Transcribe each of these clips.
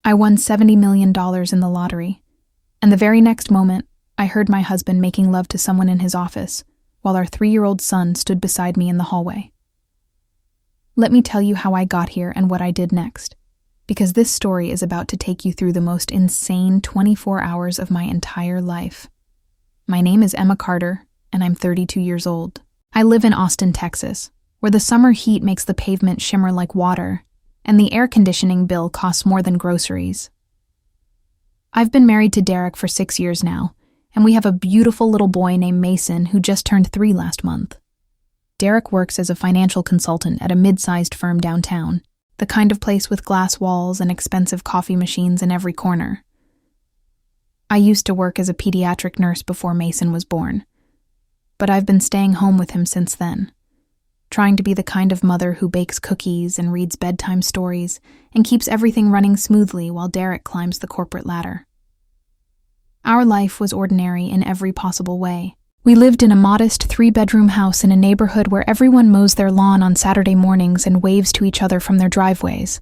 I won $70 million in the lottery, and the very next moment, I heard my husband making love to someone in his office, while our 3-year-old son stood beside me in the hallway. Let me tell you how I got here and what I did next, because this story is about to take you through the most insane 24 hours of my entire life. My name is Emma Carter, and I'm 32 years old. I live in Austin, Texas, where the summer heat makes the pavement shimmer like water, and the air conditioning bill costs more than groceries. I've been married to Derek for 6 years now, and we have a beautiful little boy named Mason who just turned 3 last month. Derek works as a financial consultant at a mid-sized firm downtown, the kind of place with glass walls and expensive coffee machines in every corner. I used to work as a pediatric nurse before Mason was born, but I've been staying home with him since then, trying to be the kind of mother who bakes cookies and reads bedtime stories and keeps everything running smoothly while Derek climbs the corporate ladder. Our life was ordinary in every possible way. We lived in a modest 3-bedroom house in a neighborhood where everyone mows their lawn on Saturday mornings and waves to each other from their driveways.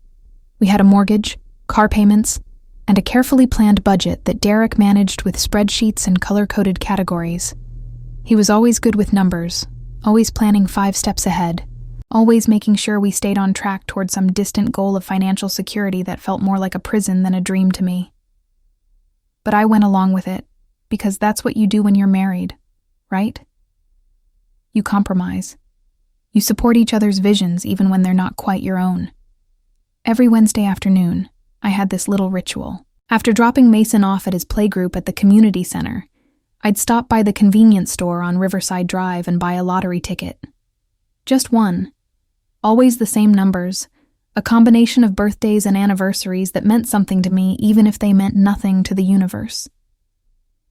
We had a mortgage, car payments, and a carefully planned budget that Derek managed with spreadsheets and color-coded categories. He was always good with numbers, always planning 5 steps ahead, always making sure we stayed on track toward some distant goal of financial security that felt more like a prison than a dream to me. But I went along with it, because that's what you do when you're married, right? You compromise. You support each other's visions even when they're not quite your own. Every Wednesday afternoon, I had this little ritual. After dropping Mason off at his playgroup at the community center, I'd stop by the convenience store on Riverside Drive and buy a lottery ticket. Just one. Always the same numbers, a combination of birthdays and anniversaries that meant something to me even if they meant nothing to the universe.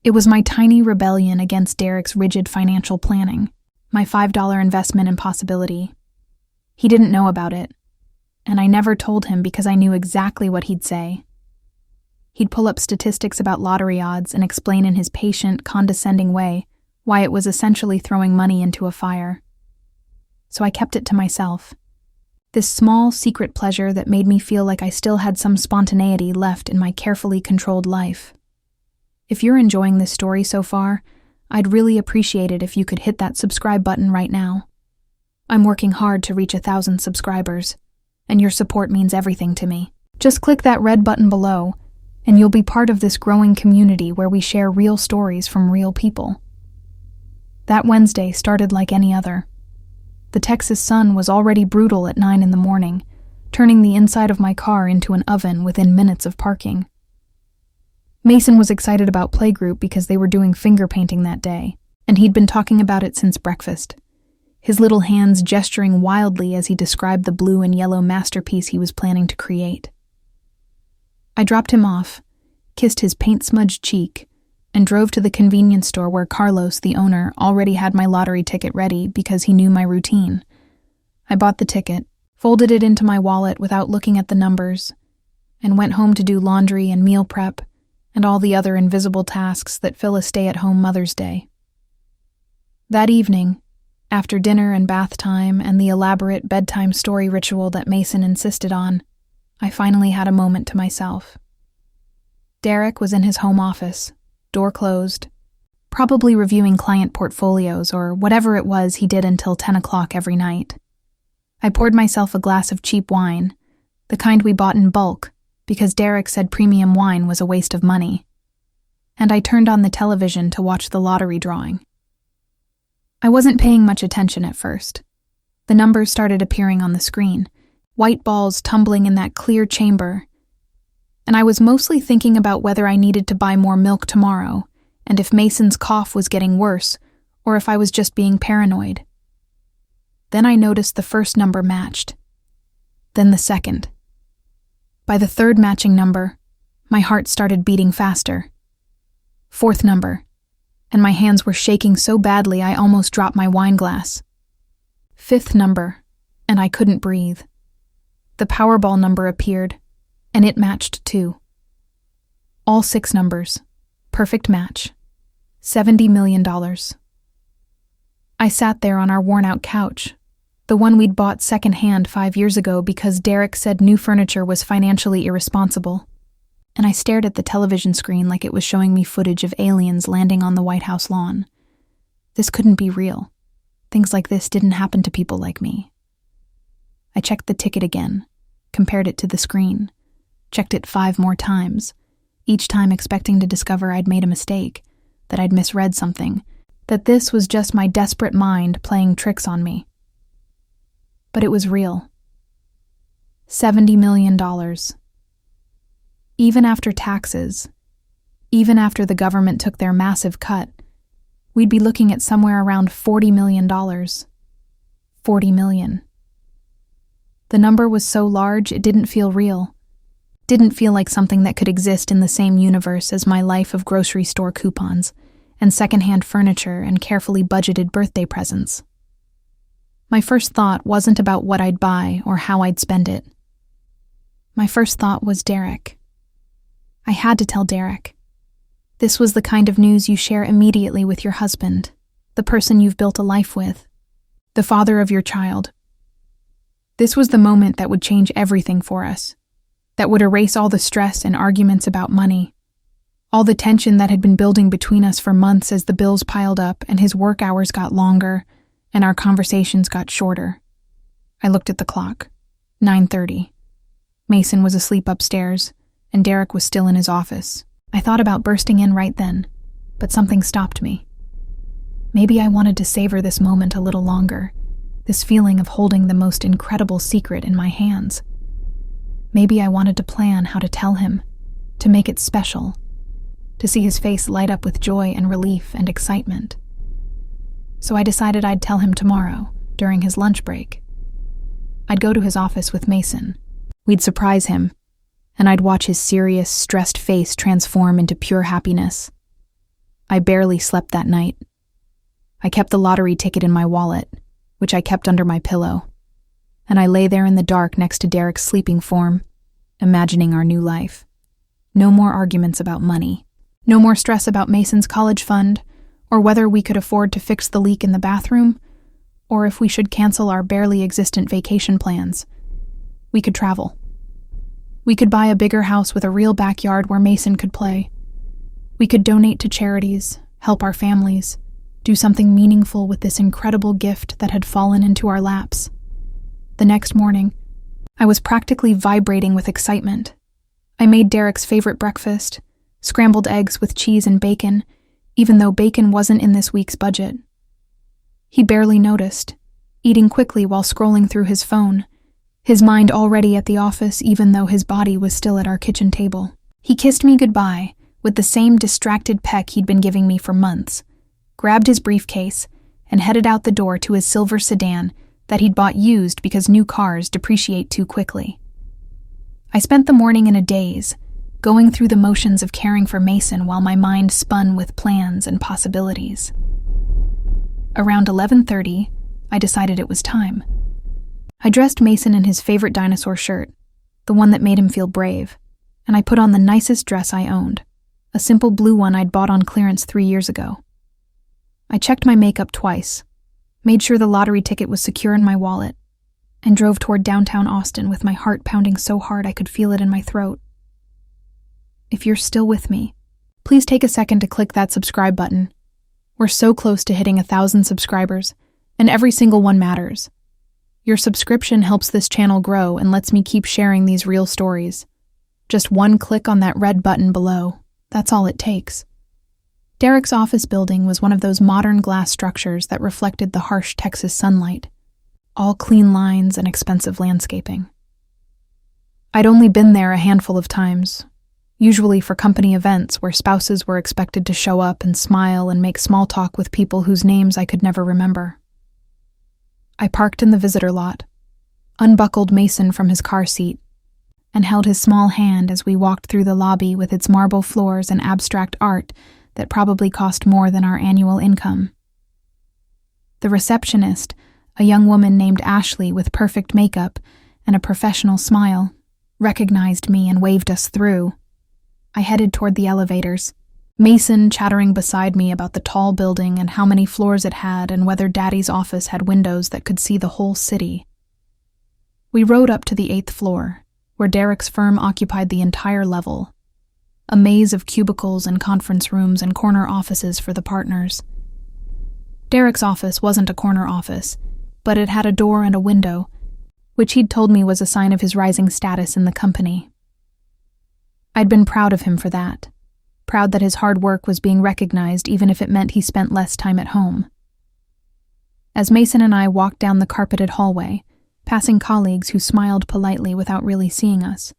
It was my tiny rebellion against Derek's rigid financial planning, my $5 investment impossibility. He didn't know about it, and I never told him because I knew exactly what he'd say. He'd pull up statistics about lottery odds and explain in his patient, condescending way why it was essentially throwing money into a fire. So I kept it to myself. This small, secret pleasure that made me feel like I still had some spontaneity left in my carefully controlled life. If you're enjoying this story so far, I'd really appreciate it if you could hit that subscribe button right now. I'm working hard to reach 1,000 subscribers, and your support means everything to me. Just click that red button below, and you'll be part of this growing community where we share real stories from real people. That Wednesday started like any other. The Texas sun was already brutal at 9 in the morning, turning the inside of my car into an oven within minutes of parking. Mason was excited about playgroup because they were doing finger painting that day, and he'd been talking about it since breakfast, his little hands gesturing wildly as he described the blue and yellow masterpiece he was planning to create. I dropped him off, kissed his paint-smudged cheek, and drove to the convenience store where Carlos, the owner, already had my lottery ticket ready because he knew my routine. I bought the ticket, folded it into my wallet without looking at the numbers, and went home to do laundry and meal prep and all the other invisible tasks that fill a stay-at-home Mother's Day. That evening, after dinner and bath time and the elaborate bedtime story ritual that Mason insisted on, I finally had a moment to myself. Derek was in his home office, door closed, probably reviewing client portfolios or whatever it was he did until 10 o'clock every night. I poured myself a glass of cheap wine, the kind we bought in bulk, because Derek said premium wine was a waste of money, and I turned on the television to watch the lottery drawing. I wasn't paying much attention at first. The numbers started appearing on the screen, white balls tumbling in that clear chamber, and I was mostly thinking about whether I needed to buy more milk tomorrow, and if Mason's cough was getting worse, or if I was just being paranoid. Then I noticed the first number matched, then the second. By the third matching number, my heart started beating faster. Fourth number, and my hands were shaking so badly I almost dropped my wine glass. Fifth number, and I couldn't breathe. The Powerball number appeared, and it matched too. All 6 numbers. Perfect match. $70 million. I sat there on our worn-out couch, the one we'd bought secondhand 5 years ago because Derek said new furniture was financially irresponsible, and I stared at the television screen like it was showing me footage of aliens landing on the White House lawn. This couldn't be real. Things like this didn't happen to people like me. I checked the ticket again, compared it to the screen, checked it 5 more times, each time expecting to discover I'd made a mistake, that I'd misread something, that this was just my desperate mind playing tricks on me. But it was real. $70 million. Even after taxes, even after the government took their massive cut, we'd be looking at somewhere around $40 million. 40 million. The number was so large it didn't feel real. Didn't feel like something that could exist in the same universe as my life of grocery store coupons and secondhand furniture and carefully budgeted birthday presents. My first thought wasn't about what I'd buy or how I'd spend it. My first thought was Derek. I had to tell Derek. This was the kind of news you share immediately with your husband, the person you've built a life with, the father of your child. This was the moment that would change everything for us, that would erase all the stress and arguments about money, all the tension that had been building between us for months as the bills piled up and his work hours got longer and our conversations got shorter. I looked at the clock. 9:30. Mason was asleep upstairs, and Derek was still in his office. I thought about bursting in right then, but something stopped me. Maybe I wanted to savor this moment a little longer, this feeling of holding the most incredible secret in my hands. Maybe I wanted to plan how to tell him, to make it special, to see his face light up with joy and relief and excitement. So I decided I'd tell him tomorrow, during his lunch break. I'd go to his office with Mason. We'd surprise him, and I'd watch his serious, stressed face transform into pure happiness. I barely slept that night. I kept the lottery ticket in my wallet, which I kept under my pillow, and I lay there in the dark next to Derek's sleeping form, imagining our new life. No more arguments about money. No more stress about Mason's college fund, or whether we could afford to fix the leak in the bathroom, or if we should cancel our barely existent vacation plans. We could travel. We could buy a bigger house with a real backyard where Mason could play. We could donate to charities, help our families, do something meaningful with this incredible gift that had fallen into our laps. The next morning, I was practically vibrating with excitement. I made Derek's favorite breakfast, scrambled eggs with cheese and bacon, even though bacon wasn't in this week's budget. He barely noticed, eating quickly while scrolling through his phone, his mind already at the office even though his body was still at our kitchen table. He kissed me goodbye with the same distracted peck he'd been giving me for months, grabbed his briefcase, and headed out the door to his silver sedan that he'd bought used because new cars depreciate too quickly. I spent the morning in a daze, going through the motions of caring for Mason while my mind spun with plans and possibilities. Around 11:30, I decided it was time. I dressed Mason in his favorite dinosaur shirt, the one that made him feel brave, and I put on the nicest dress I owned, a simple blue one I'd bought on clearance 3 years ago. I checked my makeup twice, made sure the lottery ticket was secure in my wallet, and drove toward downtown Austin with my heart pounding so hard I could feel it in my throat. If you're still with me, please take a second to click that subscribe button. We're so close to hitting 1,000 subscribers, and every single one matters. Your subscription helps this channel grow and lets me keep sharing these real stories. Just one click on that red button below. That's all it takes. Derek's office building was one of those modern glass structures that reflected the harsh Texas sunlight, all clean lines and expensive landscaping. I'd only been there a handful of times, usually for company events where spouses were expected to show up and smile and make small talk with people whose names I could never remember. I parked in the visitor lot, unbuckled Mason from his car seat, and held his small hand as we walked through the lobby with its marble floors and abstract art that probably cost more than our annual income. The receptionist, a young woman named Ashley with perfect makeup and a professional smile, recognized me and waved us through. I headed toward the elevators, Mason chattering beside me about the tall building and how many floors it had and whether Daddy's office had windows that could see the whole city. We rode up to the 8th floor, where Derek's firm occupied the entire level, a maze of cubicles and conference rooms and corner offices for the partners. Derek's office wasn't a corner office, but it had a door and a window, which he'd told me was a sign of his rising status in the company. I'd been proud of him for that, proud that his hard work was being recognized even if it meant he spent less time at home. As Mason and I walked down the carpeted hallway, passing colleagues who smiled politely without really seeing us,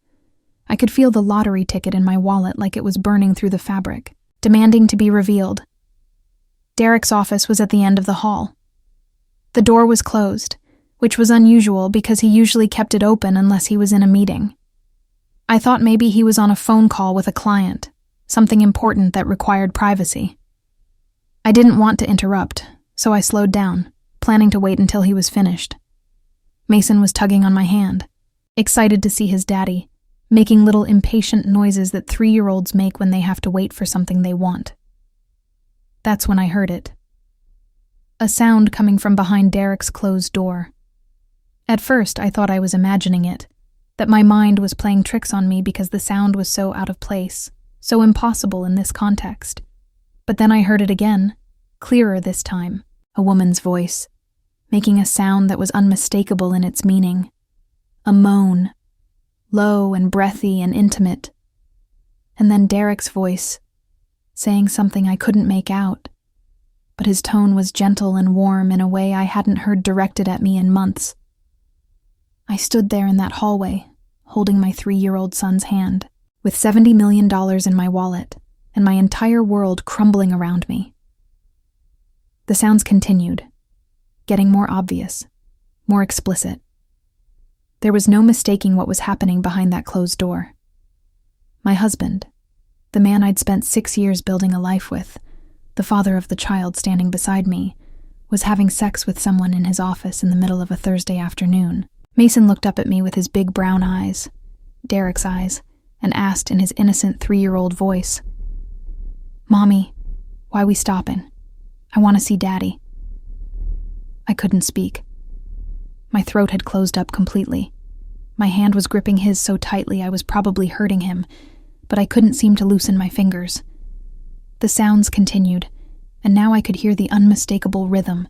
I could feel the lottery ticket in my wallet like it was burning through the fabric, demanding to be revealed. Derek's office was at the end of the hall. The door was closed, which was unusual because he usually kept it open unless he was in a meeting. I thought maybe he was on a phone call with a client, something important that required privacy. I didn't want to interrupt, so I slowed down, planning to wait until he was finished. Mason was tugging on my hand, excited to see his daddy, making little impatient noises that 3-year-olds make when they have to wait for something they want. That's when I heard it. A sound coming from behind Derek's closed door. At first, I thought I was imagining it, that my mind was playing tricks on me because the sound was so out of place, so impossible in this context. But then I heard it again, clearer this time, a woman's voice, making a sound that was unmistakable in its meaning. A moan, low and breathy and intimate. And then Derek's voice, saying something I couldn't make out, but his tone was gentle and warm in a way I hadn't heard directed at me in months. I stood there in that hallway, holding my 3-year-old son's hand, with $70 million in my wallet, and my entire world crumbling around me. The sounds continued, getting more obvious, more explicit. There was no mistaking what was happening behind that closed door. My husband, the man I'd spent 6 years building a life with, the father of the child standing beside me, was having sex with someone in his office in the middle of a Thursday afternoon. Mason looked up at me with his big brown eyes, Derek's eyes, and asked in his innocent 3-year-old voice, "Mommy, why we stoppin'? I want to see Daddy." I couldn't speak. My throat had closed up completely. My hand was gripping his so tightly I was probably hurting him, but I couldn't seem to loosen my fingers. The sounds continued, and now I could hear the unmistakable rhythm,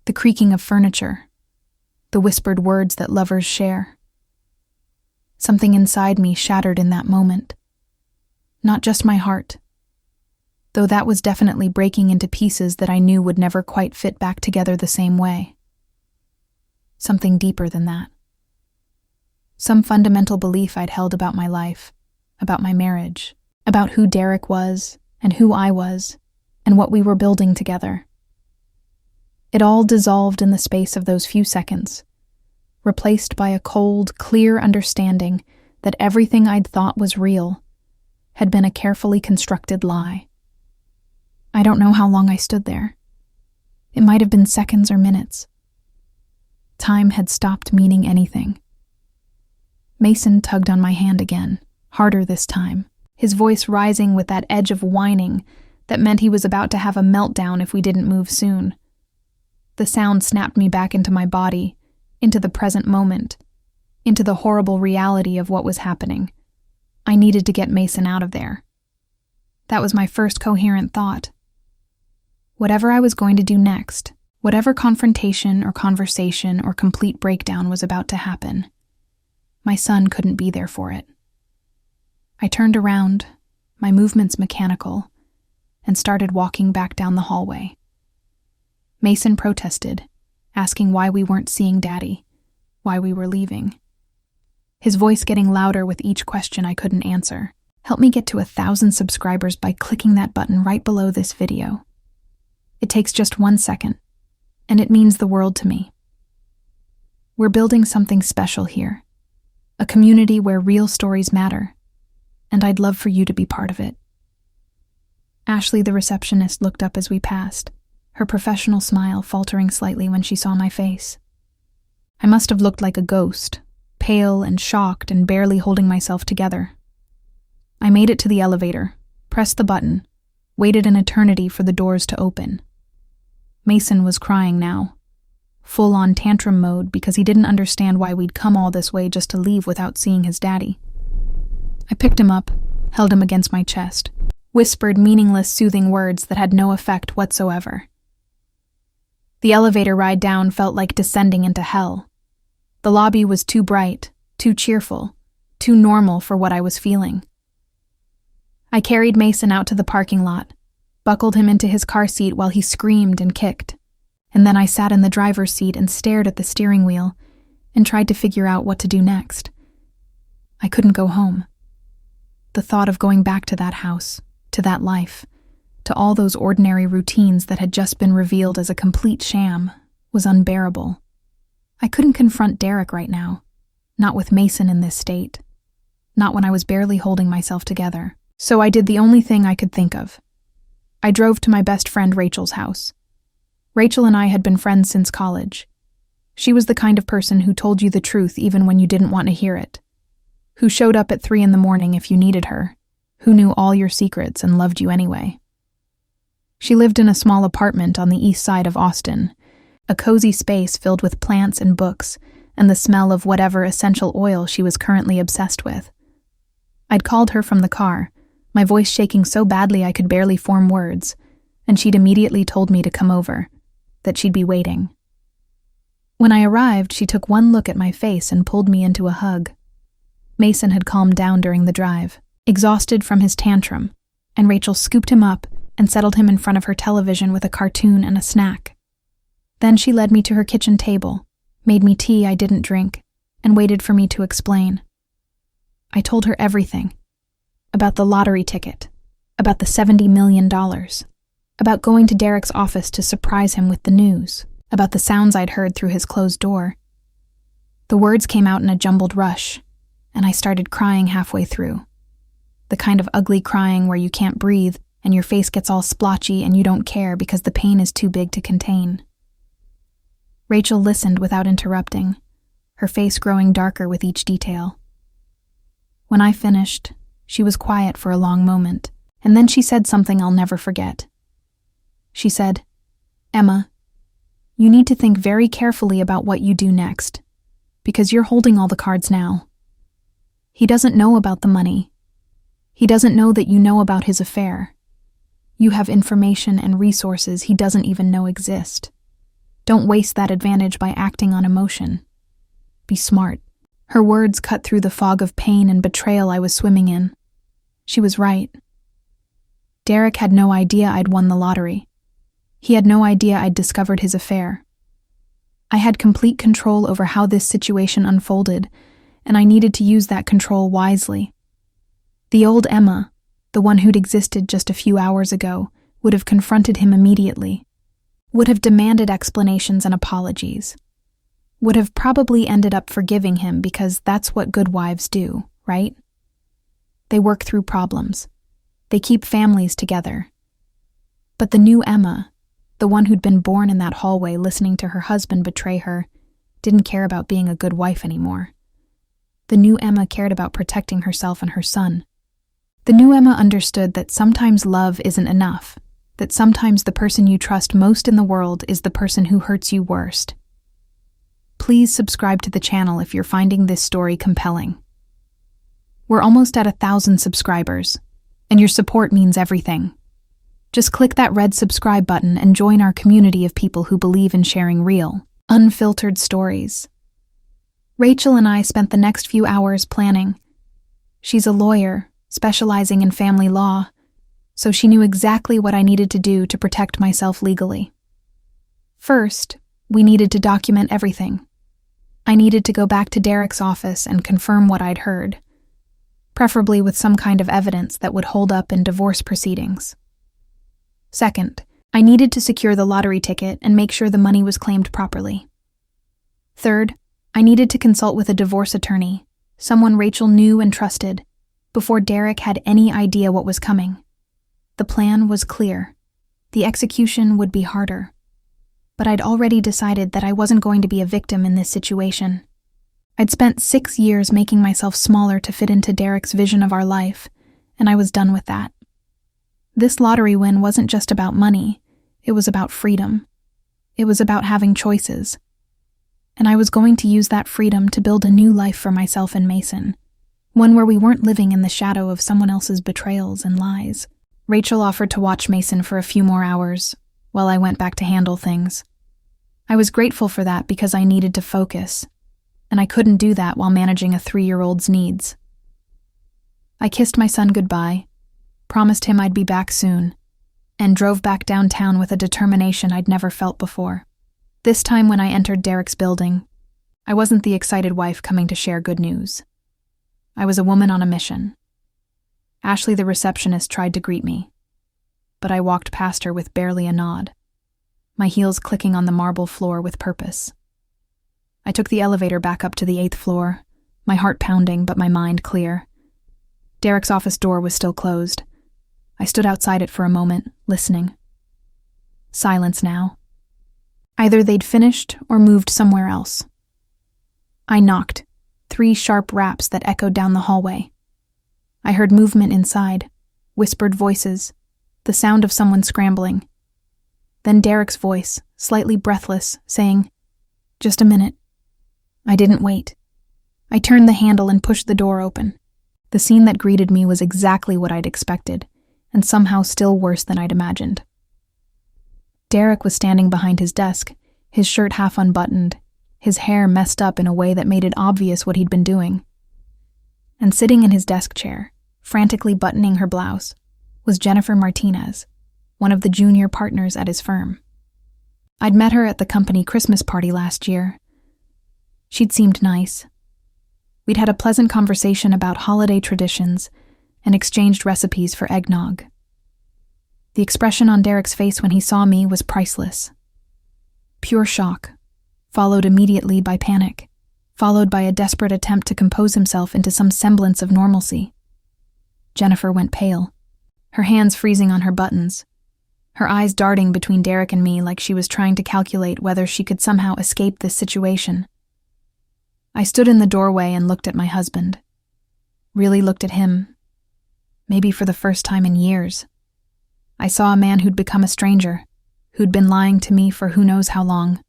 the creaking of furniture, the whispered words that lovers share. Something inside me shattered in that moment. Not just my heart, though that was definitely breaking into pieces that I knew would never quite fit back together the same way. Something deeper than that. Some fundamental belief I'd held about my life, about my marriage, about who Derek was and who I was, and what we were building together. It all dissolved in the space of those few seconds, replaced by a cold, clear understanding that everything I'd thought was real had been a carefully constructed lie. I don't know how long I stood there. It might have been seconds or minutes. Time had stopped meaning anything. Mason tugged on my hand again, harder this time, his voice rising with that edge of whining that meant he was about to have a meltdown if we didn't move soon. The sound snapped me back into my body, into the present moment, into the horrible reality of what was happening. I needed to get Mason out of there. That was my first coherent thought. Whatever I was going to do next, whatever confrontation or conversation or complete breakdown was about to happen, my son couldn't be there for it. I turned around, my movements mechanical, and started walking back down the hallway. Mason protested, asking why we weren't seeing Daddy, why we were leaving. His voice getting louder with each question I couldn't answer. Help me get to 1,000 subscribers by clicking that button right below this video. It takes just 1 second, and it means the world to me. We're building something special here, a community where real stories matter, and I'd love for you to be part of it. Ashley, the receptionist, looked up as we passed, her professional smile faltering slightly when she saw my face. I must have looked like a ghost, pale and shocked and barely holding myself together. I made it to the elevator, pressed the button, waited an eternity for the doors to open. Mason was crying now, full-on tantrum mode because he didn't understand why we'd come all this way just to leave without seeing his daddy. I picked him up, held him against my chest, whispered meaningless, soothing words that had no effect whatsoever. The elevator ride down felt like descending into hell. The lobby was too bright, too cheerful, too normal for what I was feeling. I carried Mason out to the parking lot, buckled him into his car seat while he screamed and kicked, and then I sat in the driver's seat and stared at the steering wheel and tried to figure out what to do next. I couldn't go home. The thought of going back to that house, to that life, to all those ordinary routines that had just been revealed as a complete sham, was unbearable. I couldn't confront Derek right now, not with Mason in this state, not when I was barely holding myself together. So I did the only thing I could think of. I drove to my best friend Rachel's house. Rachel and I had been friends since college. She was the kind of person who told you the truth even when you didn't want to hear it, who showed up at 3 a.m. if you needed her, who knew all your secrets and loved you anyway. She lived in a small apartment on the east side of Austin, a cozy space filled with plants and books and the smell of whatever essential oil she was currently obsessed with. I'd called her from the car, my voice shaking so badly I could barely form words, and she'd immediately told me to come over, that she'd be waiting. When I arrived, she took one look at my face and pulled me into a hug. Mason had calmed down during the drive, exhausted from his tantrum, and Rachel scooped him up and settled him in front of her television with a cartoon and a snack. Then she led me to her kitchen table, made me tea I didn't drink, and waited for me to explain. I told her everything. About the lottery ticket, about the $70 million, about going to Derek's office to surprise him with the news, about the sounds I'd heard through his closed door. The words came out in a jumbled rush, and I started crying halfway through. The kind of ugly crying where you can't breathe and your face gets all splotchy and you don't care because the pain is too big to contain. Rachel listened without interrupting, her face growing darker with each detail. When I finished, she was quiet for a long moment, and then she said something I'll never forget. She said, "Emma, you need to think very carefully about what you do next, because you're holding all the cards now. He doesn't know about the money. He doesn't know that you know about his affair. You have information and resources he doesn't even know exist. Don't waste that advantage by acting on emotion. Be smart." Her words cut through the fog of pain and betrayal I was swimming in. She was right. Derek had no idea I'd won the lottery. He had no idea I'd discovered his affair. I had complete control over how this situation unfolded, and I needed to use that control wisely. The old Emma, the one who'd existed just a few hours ago, would have confronted him immediately, would have demanded explanations and apologies, would have probably ended up forgiving him because that's what good wives do, right? They work through problems. They keep families together. But the new Emma, the one who'd been born in that hallway listening to her husband betray her, didn't care about being a good wife anymore. The new Emma cared about protecting herself and her son. The new Emma understood that sometimes love isn't enough, that sometimes the person you trust most in the world is the person who hurts you worst. Please subscribe to the channel if you're finding this story compelling. We're almost at 1,000 subscribers, and your support means everything. Just click that red subscribe button and join our community of people who believe in sharing real, unfiltered stories. Rachel and I spent the next few hours planning. She's a lawyer, specializing in family law, so she knew exactly what I needed to do to protect myself legally. First, we needed to document everything. I needed to go back to Derek's office and confirm what I'd heard, preferably with some kind of evidence that would hold up in divorce proceedings. Second, I needed to secure the lottery ticket and make sure the money was claimed properly. Third, I needed to consult with a divorce attorney, someone Rachel knew and trusted, before Derek had any idea what was coming. The plan was clear. The execution would be harder. But I'd already decided that I wasn't going to be a victim in this situation. I'd spent 6 years making myself smaller to fit into Derek's vision of our life, and I was done with that. This lottery win wasn't just about money, it was about freedom. It was about having choices. And I was going to use that freedom to build a new life for myself and Mason, One where we weren't living in the shadow of someone else's betrayals and lies. Rachel offered to watch Mason for a few more hours, while I went back to handle things. I was grateful for that because I needed to focus, and I couldn't do that while managing a 3-year-old's needs. I kissed my son goodbye, promised him I'd be back soon, and drove back downtown with a determination I'd never felt before. This time when I entered Derek's building, I wasn't the excited wife coming to share good news. I was a woman on a mission. Ashley, the receptionist, tried to greet me, but I walked past her with barely a nod, my heels clicking on the marble floor with purpose. I took the elevator back up to the 8th floor, my heart pounding but my mind clear. Derek's office door was still closed. I stood outside it for a moment, listening. Silence now. Either they'd finished or moved somewhere else. I knocked, 3 sharp raps that echoed down the hallway. I heard movement inside, whispered voices, the sound of someone scrambling. Then Derek's voice, slightly breathless, saying, "Just a minute." I didn't wait. I turned the handle and pushed the door open. The scene that greeted me was exactly what I'd expected, and somehow still worse than I'd imagined. Derek was standing behind his desk, his shirt half unbuttoned, his hair messed up in a way that made it obvious what he'd been doing. And sitting in his desk chair, frantically buttoning her blouse, was Jennifer Martinez, one of the junior partners at his firm. I'd met her at the company Christmas party last year. She'd seemed nice. We'd had a pleasant conversation about holiday traditions and exchanged recipes for eggnog. The expression on Derek's face when he saw me was priceless. Pure shock, followed immediately by panic, followed by a desperate attempt to compose himself into some semblance of normalcy. Jennifer went pale, her hands freezing on her buttons, her eyes darting between Derek and me like she was trying to calculate whether she could somehow escape this situation. I stood in the doorway and looked at my husband. Really looked at him, maybe for the first time in years. I saw a man who'd become a stranger, who'd been lying to me for who knows how long,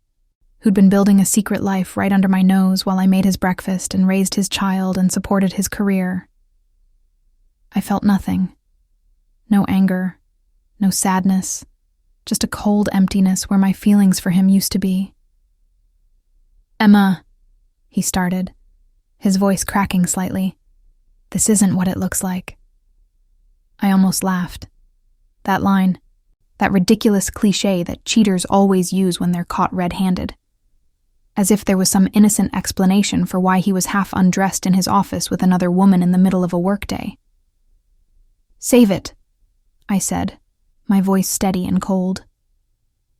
who'd been building a secret life right under my nose while I made his breakfast and raised his child and supported his career. I felt nothing. No anger, no sadness, just a cold emptiness where my feelings for him used to be. "Emma," he started, his voice cracking slightly. "This isn't what it looks like." I almost laughed. That line, that ridiculous cliché that cheaters always use when they're caught red-handed. As if there was some innocent explanation for why he was half undressed in his office with another woman in the middle of a workday. "Save it," I said, my voice steady and cold.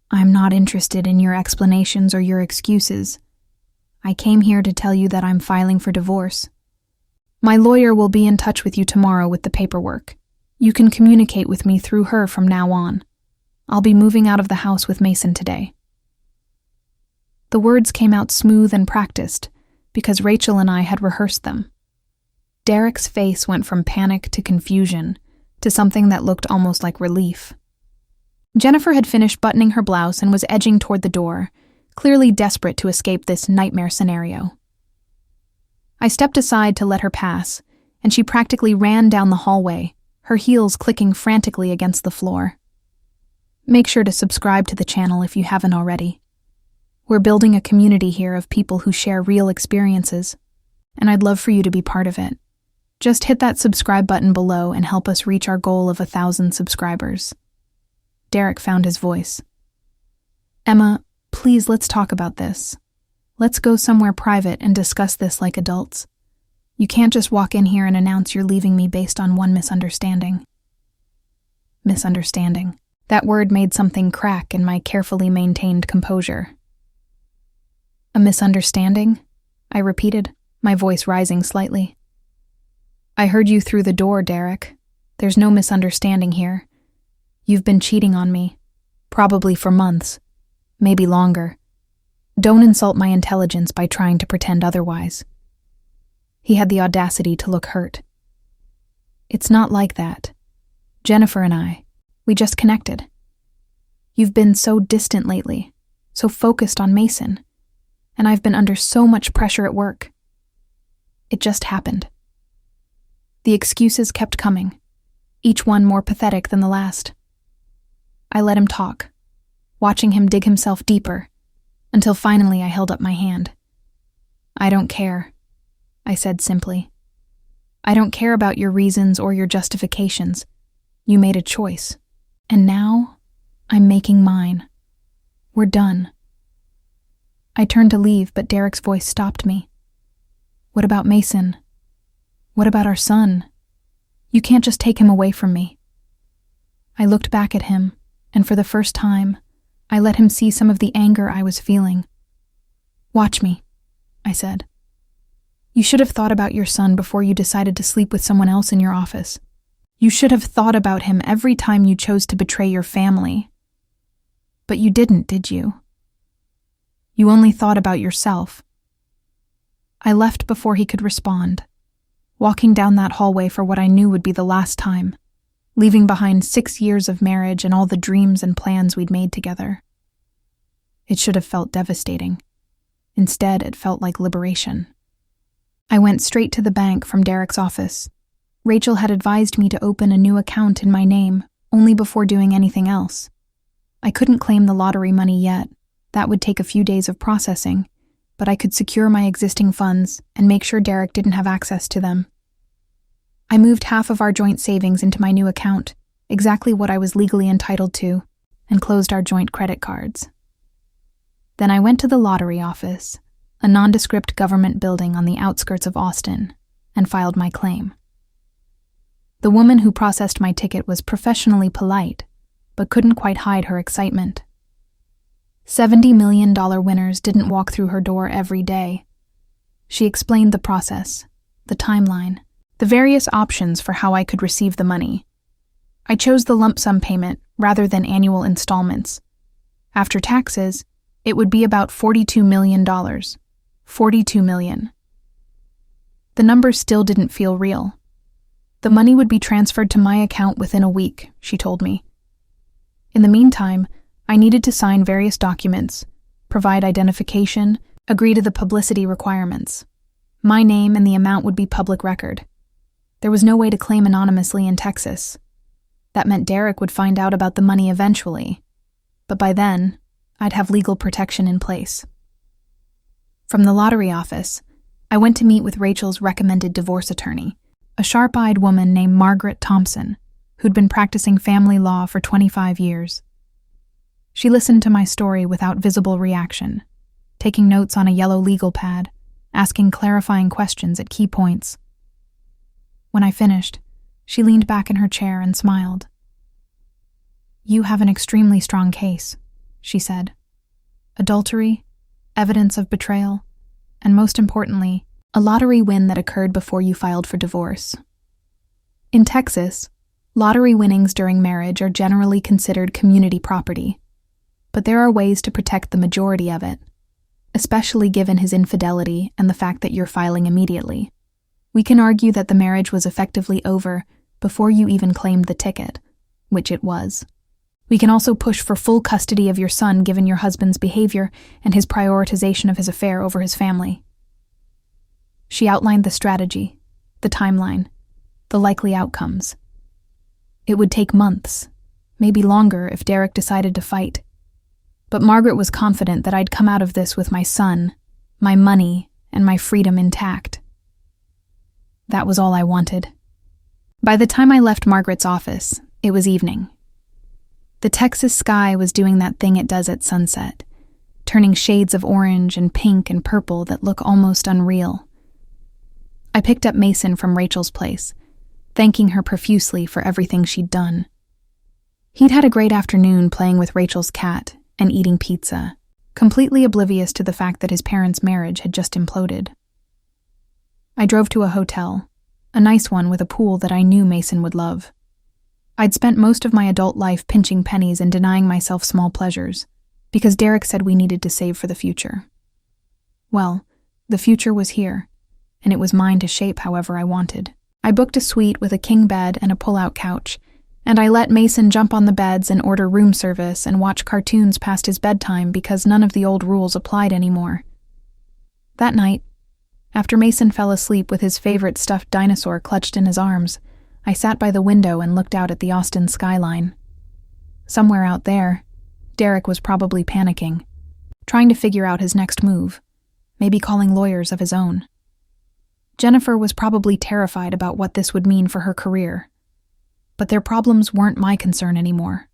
"I'm not interested in your explanations or your excuses. I came here to tell you that I'm filing for divorce. My lawyer will be in touch with you tomorrow with the paperwork. You can communicate with me through her from now on. I'll be moving out of the house with Mason today." The words came out smooth and practiced because Rachel and I had rehearsed them. Derek's face went from panic to confusion to something that looked almost like relief. Jennifer had finished buttoning her blouse and was edging toward the door, clearly desperate to escape this nightmare scenario. I stepped aside to let her pass, and she practically ran down the hallway, her heels clicking frantically against the floor. Make sure to subscribe to the channel if you haven't already. We're building a community here of people who share real experiences, and I'd love for you to be part of it. Just hit that subscribe button below and help us reach our goal of 1,000 subscribers. Derek found his voice. "Emma, please let's talk about this. Let's go somewhere private and discuss this like adults. You can't just walk in here and announce you're leaving me based on one misunderstanding." Misunderstanding. That word made something crack in my carefully maintained composure. "A misunderstanding?" I repeated, my voice rising slightly. "I heard you through the door, Derek. There's no misunderstanding here. You've been cheating on me, probably for months, maybe longer. Don't insult my intelligence by trying to pretend otherwise." He had the audacity to look hurt. "It's not like that. Jennifer and I, we just connected. You've been so distant lately, so focused on Mason, and I've been under so much pressure at work. It just happened." The excuses kept coming, each one more pathetic than the last. I let him talk, watching him dig himself deeper, until finally I held up my hand. "I don't care," I said simply. "I don't care about your reasons or your justifications. You made a choice, and now I'm making mine. We're done." I turned to leave, but Derek's voice stopped me. "What about Mason? What about our son? You can't just take him away from me." I looked back at him, and for the first time, I let him see some of the anger I was feeling. "Watch me," I said. "You should have thought about your son before you decided to sleep with someone else in your office. You should have thought about him every time you chose to betray your family. But you didn't, did you? You only thought about yourself." I left before he could respond, walking down that hallway for what I knew would be the last time, leaving behind 6 years of marriage and all the dreams and plans we'd made together. It should have felt devastating. Instead, it felt like liberation. I went straight to the bank from Derek's office. Rachel had advised me to open a new account in my name only before doing anything else. I couldn't claim the lottery money yet. That would take a few days of processing, but I could secure my existing funds and make sure Derek didn't have access to them. I moved half of our joint savings into my new account, exactly what I was legally entitled to, and closed our joint credit cards. Then I went to the lottery office, a nondescript government building on the outskirts of Austin, and filed my claim. The woman who processed my ticket was professionally polite, but couldn't quite hide her excitement. $70 million winners didn't walk through her door every day. She explained the process, the timeline, the various options for how I could receive the money. I chose the lump sum payment rather than annual installments. After taxes, it would be about $42 million. $42 million. The number still didn't feel real. The money would be transferred to my account within a week, she told me. In the meantime, I needed to sign various documents, provide identification, agree to the publicity requirements. My name and the amount would be public record. There was no way to claim anonymously in Texas. That meant Derek would find out about the money eventually, but by then, I'd have legal protection in place. From the lottery office, I went to meet with Rachel's recommended divorce attorney, a sharp-eyed woman named Margaret Thompson, who'd been practicing family law for 25 years. She listened to my story without visible reaction, taking notes on a yellow legal pad, asking clarifying questions at key points. When I finished, she leaned back in her chair and smiled. "You have an extremely strong case," she said. "Adultery, evidence of betrayal, and most importantly, a lottery win that occurred before you filed for divorce. In Texas, lottery winnings during marriage are generally considered community property, but there are ways to protect the majority of it, especially given his infidelity and the fact that you're filing immediately. We can argue that the marriage was effectively over before you even claimed the ticket, which it was. We can also push for full custody of your son given your husband's behavior and his prioritization of his affair over his family." She outlined the strategy, the timeline, the likely outcomes. It would take months, maybe longer if Derek decided to fight. But Margaret was confident that I'd come out of this with my son, my money, and my freedom intact. That was all I wanted. By the time I left Margaret's office, it was evening. The Texas sky was doing that thing it does at sunset, turning shades of orange and pink and purple that look almost unreal. I picked up Mason from Rachel's place, thanking her profusely for everything she'd done. He'd had a great afternoon playing with Rachel's cat and eating pizza, completely oblivious to the fact that his parents' marriage had just imploded. I drove to a hotel, a nice one with a pool that I knew Mason would love. I'd spent most of my adult life pinching pennies and denying myself small pleasures, because Derek said we needed to save for the future. Well, the future was here, and it was mine to shape however I wanted. I booked a suite with a king bed and a pull-out couch, and I let Mason jump on the beds and order room service and watch cartoons past his bedtime because none of the old rules applied anymore. That night, After Mason fell asleep with his favorite stuffed dinosaur clutched in his arms, I sat by the window and looked out at the Austin skyline. Somewhere out there, Derek was probably panicking, trying to figure out his next move, maybe calling lawyers of his own. Jennifer was probably terrified about what this would mean for her career, but their problems weren't my concern anymore.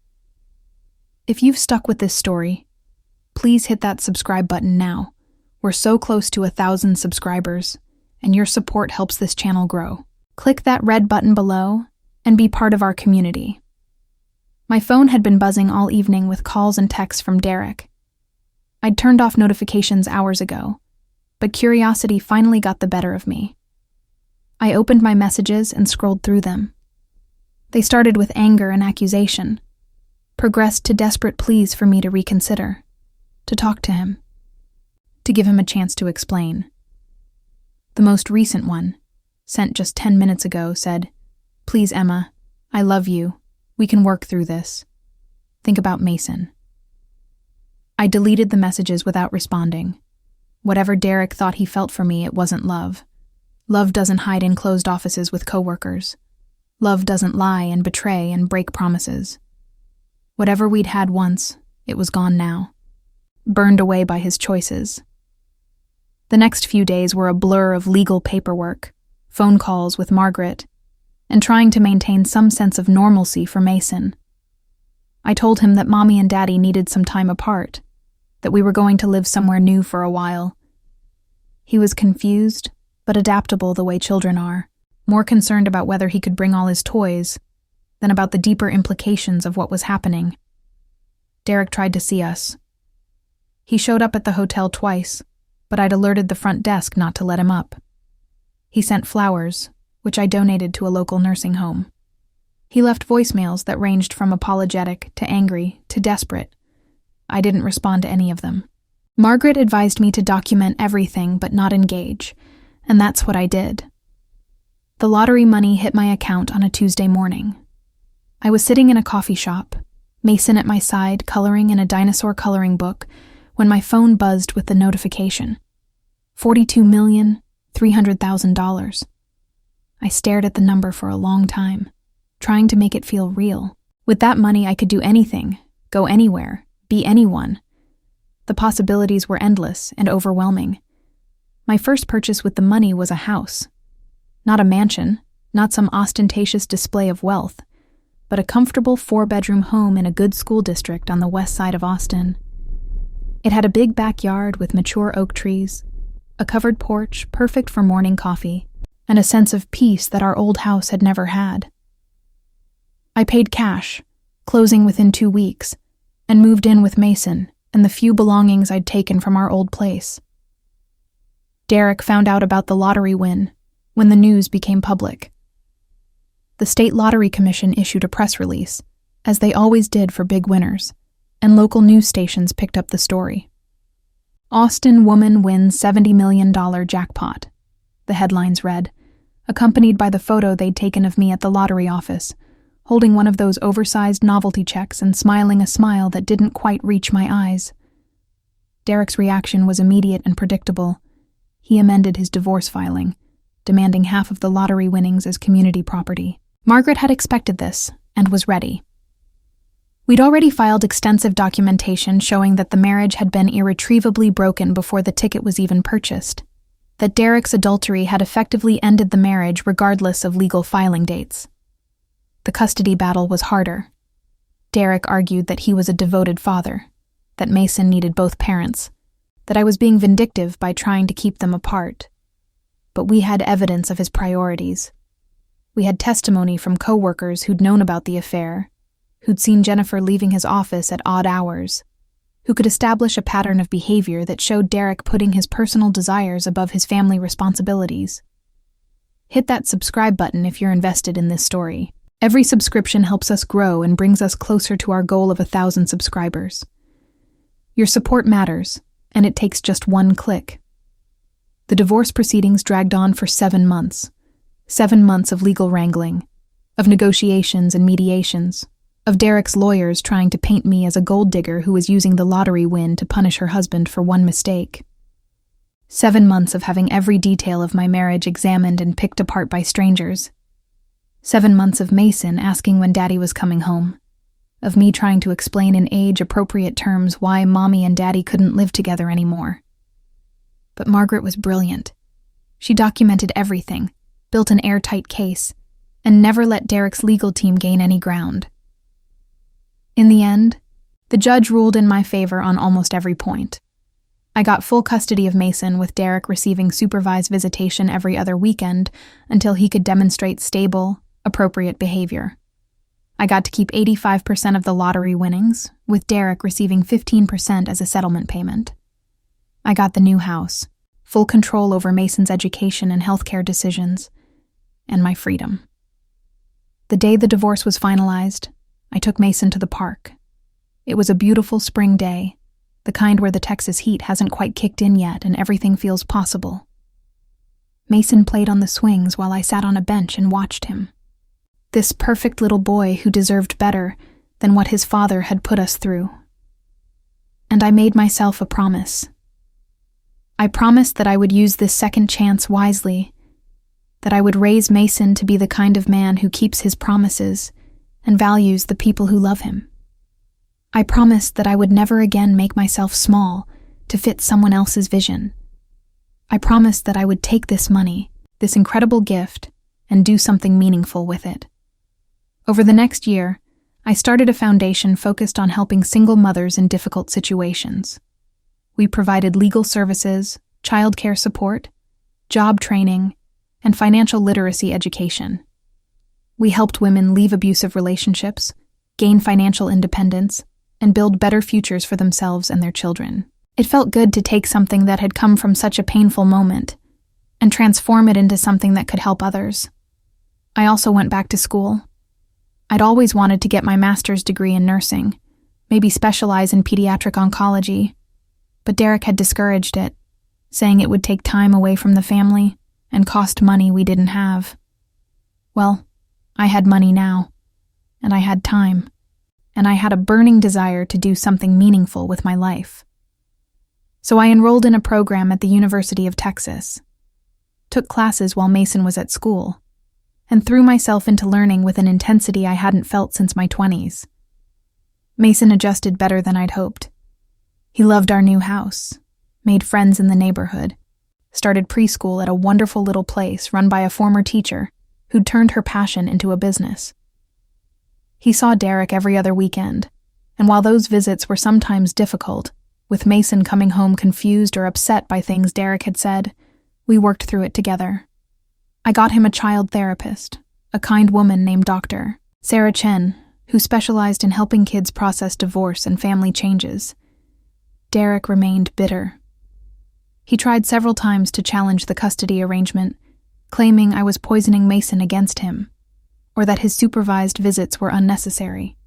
If you've stuck with this story, please hit that subscribe button now. We're so close to 1,000 subscribers, and your support helps this channel grow. Click that red button below and be part of our community. My phone had been buzzing all evening with calls and texts from Derek. I'd turned off notifications hours ago, but curiosity finally got the better of me. I opened my messages and scrolled through them. They started with anger and accusation, progressed to desperate pleas for me to reconsider, to talk to him, to give him a chance to explain. The most recent one, sent just 10 minutes ago, said, "Please, Emma, I love you. We can work through this. Think about Mason." I deleted the messages without responding. Whatever Derek thought he felt for me, it wasn't love. Love doesn't hide in closed offices with coworkers. Love doesn't lie and betray and break promises. Whatever we'd had once, it was gone now, burned away by his choices. The next few days were a blur of legal paperwork, phone calls with Margaret, and trying to maintain some sense of normalcy for Mason. I told him that Mommy and Daddy needed some time apart, that we were going to live somewhere new for a while. He was confused, but adaptable the way children are, more concerned about whether he could bring all his toys than about the deeper implications of what was happening. Derek tried to see us. He showed up at the hotel twice, but I'd alerted the front desk not to let him up. He sent flowers, which I donated to a local nursing home. He left voicemails that ranged from apologetic to angry to desperate. I didn't respond to any of them. Margaret advised me to document everything but not engage, and that's what I did. The lottery money hit my account on a Tuesday morning. I was sitting in a coffee shop, Mason at my side coloring in a dinosaur coloring book, when my phone buzzed with the notification. $42,300,000. I stared at the number for a long time, trying to make it feel real. With that money, I could do anything, go anywhere, be anyone. The possibilities were endless and overwhelming. My first purchase with the money was a house. Not a mansion, not some ostentatious display of wealth, but a comfortable 4-bedroom home in a good school district on the west side of Austin. It had a big backyard with mature oak trees, a covered porch perfect for morning coffee, and a sense of peace that our old house had never had. I paid cash, closing within 2 weeks, and moved in with Mason and the few belongings I'd taken from our old place. Derek found out about the lottery win when the news became public. The State Lottery Commission issued a press release, as they always did for big winners, and local news stations picked up the story. "Austin woman wins $70 million jackpot," the headlines read, accompanied by the photo they'd taken of me at the lottery office, holding one of those oversized novelty checks and smiling a smile that didn't quite reach my eyes. Derek's reaction was immediate and predictable. He amended his divorce filing, demanding half of the lottery winnings as community property. Margaret had expected this and was ready. We'd already filed extensive documentation showing that the marriage had been irretrievably broken before the ticket was even purchased, that Derek's adultery had effectively ended the marriage regardless of legal filing dates. The custody battle was harder. Derek argued that he was a devoted father, that Mason needed both parents, that I was being vindictive by trying to keep them apart. But we had evidence of his priorities. We had testimony from coworkers who'd known about the affair, who'd seen Jennifer leaving his office at odd hours, who could establish a pattern of behavior that showed Derek putting his personal desires above his family responsibilities. Hit that subscribe button if you're invested in this story. Every subscription helps us grow and brings us closer to our goal of 1,000 subscribers. Your support matters, and it takes just one click. The divorce proceedings dragged on for 7 months. 7 months of legal wrangling, of negotiations and mediations, of Derek's lawyers trying to paint me as a gold digger who was using the lottery win to punish her husband for one mistake. 7 months of having every detail of my marriage examined and picked apart by strangers. 7 months of Mason asking when Daddy was coming home. Of me trying to explain in age-appropriate terms why Mommy and Daddy couldn't live together anymore. But Margaret was brilliant. She documented everything, built an airtight case, and never let Derek's legal team gain any ground. In the end, the judge ruled in my favor on almost every point. I got full custody of Mason, with Derek receiving supervised visitation every other weekend until he could demonstrate stable, appropriate behavior. I got to keep 85% of the lottery winnings, with Derek receiving 15% as a settlement payment. I got the new house, full control over Mason's education and healthcare decisions, and my freedom. The day the divorce was finalized, I took Mason to the park. It was a beautiful spring day, the kind where the Texas heat hasn't quite kicked in yet and everything feels possible. Mason played on the swings while I sat on a bench and watched him. This perfect little boy who deserved better than what his father had put us through. And I made myself a promise. I promised that I would use this second chance wisely, that I would raise Mason to be the kind of man who keeps his promises and values the people who love him. I promised that I would never again make myself small to fit someone else's vision. I promised that I would take this money, this incredible gift, and do something meaningful with it. Over the next year, I started a foundation focused on helping single mothers in difficult situations. We provided legal services, childcare support, job training, and financial literacy education. We helped women leave abusive relationships, gain financial independence, and build better futures for themselves and their children. It felt good to take something that had come from such a painful moment and transform it into something that could help others. I also went back to school. I'd always wanted to get my master's degree in nursing, maybe specialize in pediatric oncology, but Derek had discouraged it, saying it would take time away from the family and cost money we didn't have. Well, I had money now, and I had time, and I had a burning desire to do something meaningful with my life. So I enrolled in a program at the University of Texas, took classes while Mason was at school, and threw myself into learning with an intensity I hadn't felt since my 20s. Mason adjusted better than I'd hoped. He loved our new house, made friends in the neighborhood, started preschool at a wonderful little place run by a former teacher who'd turned her passion into a business. He saw Derek every other weekend, and while those visits were sometimes difficult, with Mason coming home confused or upset by things Derek had said, we worked through it together. I got him a child therapist, a kind woman named Dr. Sarah Chen, who specialized in helping kids process divorce and family changes. Derek remained bitter. He tried several times to challenge the custody arrangement, claiming I was poisoning Mason against him, or that his supervised visits were unnecessary.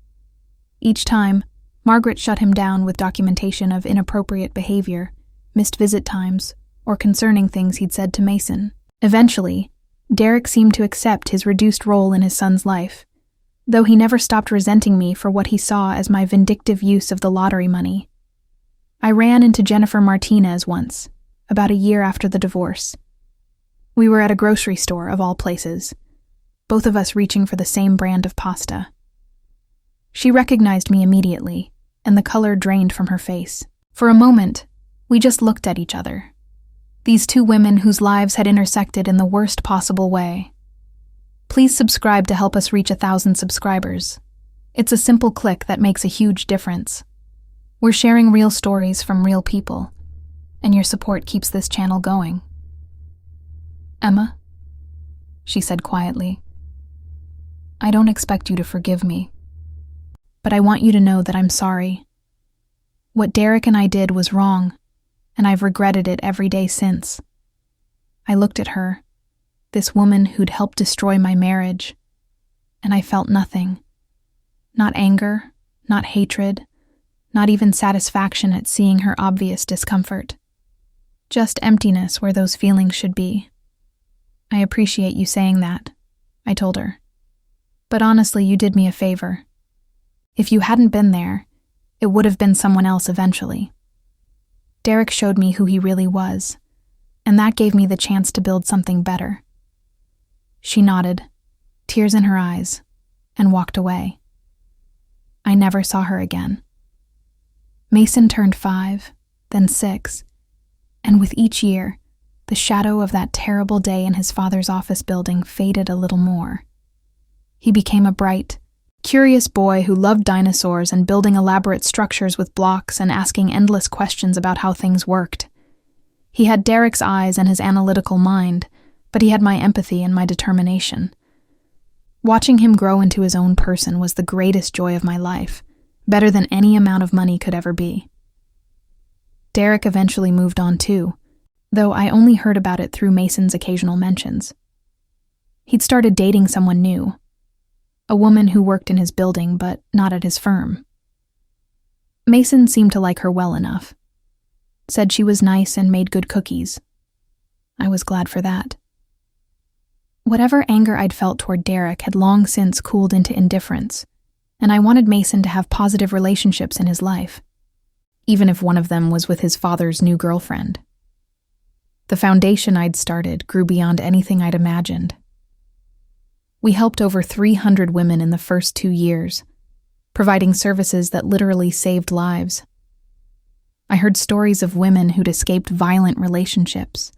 Each time, Margaret shut him down with documentation of inappropriate behavior, missed visit times, or concerning things he'd said to Mason. Eventually, Derek seemed to accept his reduced role in his son's life, though he never stopped resenting me for what he saw as my vindictive use of the lottery money. I ran into Jennifer Martinez once, about a year after the divorce. We were at a grocery store, of all places, both of us reaching for the same brand of pasta. She recognized me immediately, and the color drained from her face. For a moment, we just looked at each other. These two women whose lives had intersected in the worst possible way. Please subscribe to help us reach 1,000 subscribers. It's a simple click that makes a huge difference. We're sharing real stories from real people, and your support keeps this channel going. Emma, she said quietly, I don't expect you to forgive me, but I want you to know that I'm sorry. What Derek and I did was wrong, and I've regretted it every day since. I looked at her, this woman who'd helped destroy my marriage, and I felt nothing. Not anger, not hatred, not even satisfaction at seeing her obvious discomfort. Just emptiness where those feelings should be. I appreciate you saying that, I told her. But honestly, you did me a favor. If you hadn't been there, it would have been someone else eventually. Derek showed me who he really was, and that gave me the chance to build something better. She nodded, tears in her eyes, and walked away. I never saw her again. Mason turned 5, then 6, and with each year, the shadow of that terrible day in his father's office building faded a little more. He became a bright, curious boy who loved dinosaurs and building elaborate structures with blocks and asking endless questions about how things worked. He had Derek's eyes and his analytical mind, but he had my empathy and my determination. Watching him grow into his own person was the greatest joy of my life, better than any amount of money could ever be. Derek eventually moved on too, though I only heard about it through Mason's occasional mentions. He'd started dating someone new, a woman who worked in his building but not at his firm. Mason seemed to like her well enough. Said she was nice and made good cookies. I was glad for that. Whatever anger I'd felt toward Derek had long since cooled into indifference, and I wanted Mason to have positive relationships in his life, even if one of them was with his father's new girlfriend. The foundation I'd started grew beyond anything I'd imagined. We helped over 300 women in the first 2 years, providing services that literally saved lives. I heard stories of women who'd escaped violent relationships,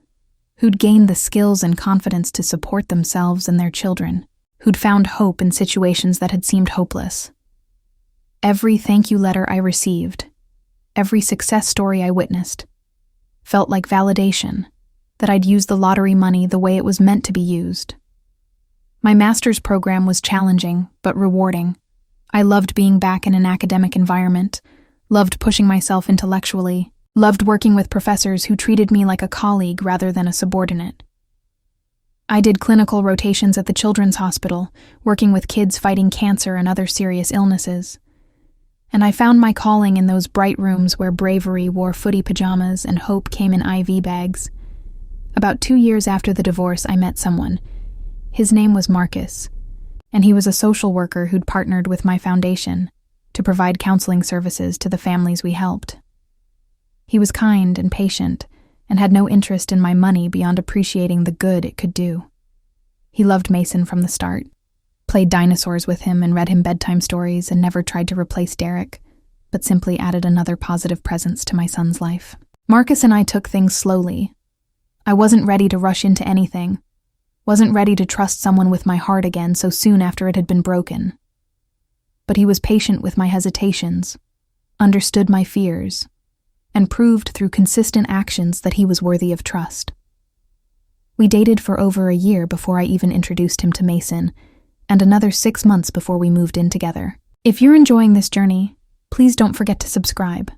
who'd gained the skills and confidence to support themselves and their children, who'd found hope in situations that had seemed hopeless. Every thank you letter I received, every success story I witnessed, felt like validation that I'd used the lottery money the way it was meant to be used. My master's program was challenging but rewarding. I loved being back in an academic environment, loved pushing myself intellectually, loved working with professors who treated me like a colleague rather than a subordinate. I did clinical rotations at the Children's Hospital, working with kids fighting cancer and other serious illnesses. And I found my calling in those bright rooms where bravery wore footy pajamas and hope came in IV bags. About 2 years after the divorce, I met someone. His name was Marcus, and he was a social worker who'd partnered with my foundation to provide counseling services to the families we helped. He was kind and patient, and had no interest in my money beyond appreciating the good it could do. He loved Mason from the start, played dinosaurs with him and read him bedtime stories, and never tried to replace Derek, but simply added another positive presence to my son's life. Marcus and I took things slowly. I wasn't ready to rush into anything, wasn't ready to trust someone with my heart again so soon after it had been broken. But he was patient with my hesitations, understood my fears, and proved through consistent actions that he was worthy of trust. We dated for over a year before I even introduced him to Mason, and another 6 months before we moved in together. If you're enjoying this journey, please don't forget to subscribe.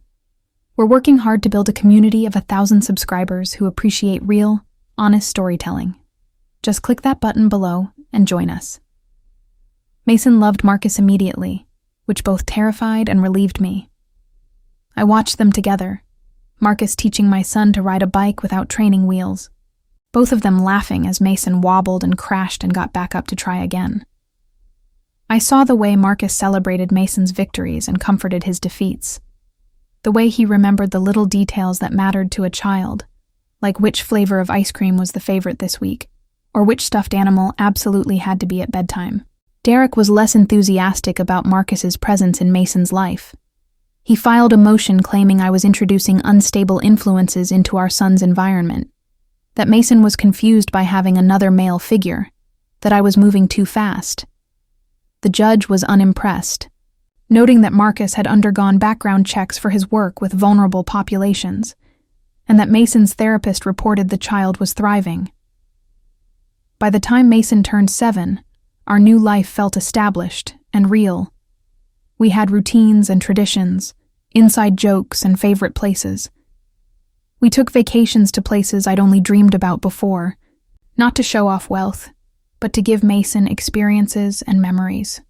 We're working hard to build a community of 1,000 subscribers who appreciate real, honest storytelling. Just click that button below and join us. Mason loved Marcus immediately, which both terrified and relieved me. I watched them together, Marcus teaching my son to ride a bike without training wheels, both of them laughing as Mason wobbled and crashed and got back up to try again. I saw the way Marcus celebrated Mason's victories and comforted his defeats, the way he remembered the little details that mattered to a child, like which flavor of ice cream was the favorite this week, or which stuffed animal absolutely had to be at bedtime. Derek was less enthusiastic about Marcus's presence in Mason's life. He filed a motion claiming I was introducing unstable influences into our son's environment, that Mason was confused by having another male figure, that I was moving too fast. The judge was unimpressed, noting that Marcus had undergone background checks for his work with vulnerable populations, and that Mason's therapist reported the child was thriving. By the time Mason turned 7, our new life felt established and real. We had routines and traditions, inside jokes and favorite places. We took vacations to places I'd only dreamed about before, not to show off wealth, but to give Mason experiences and memories.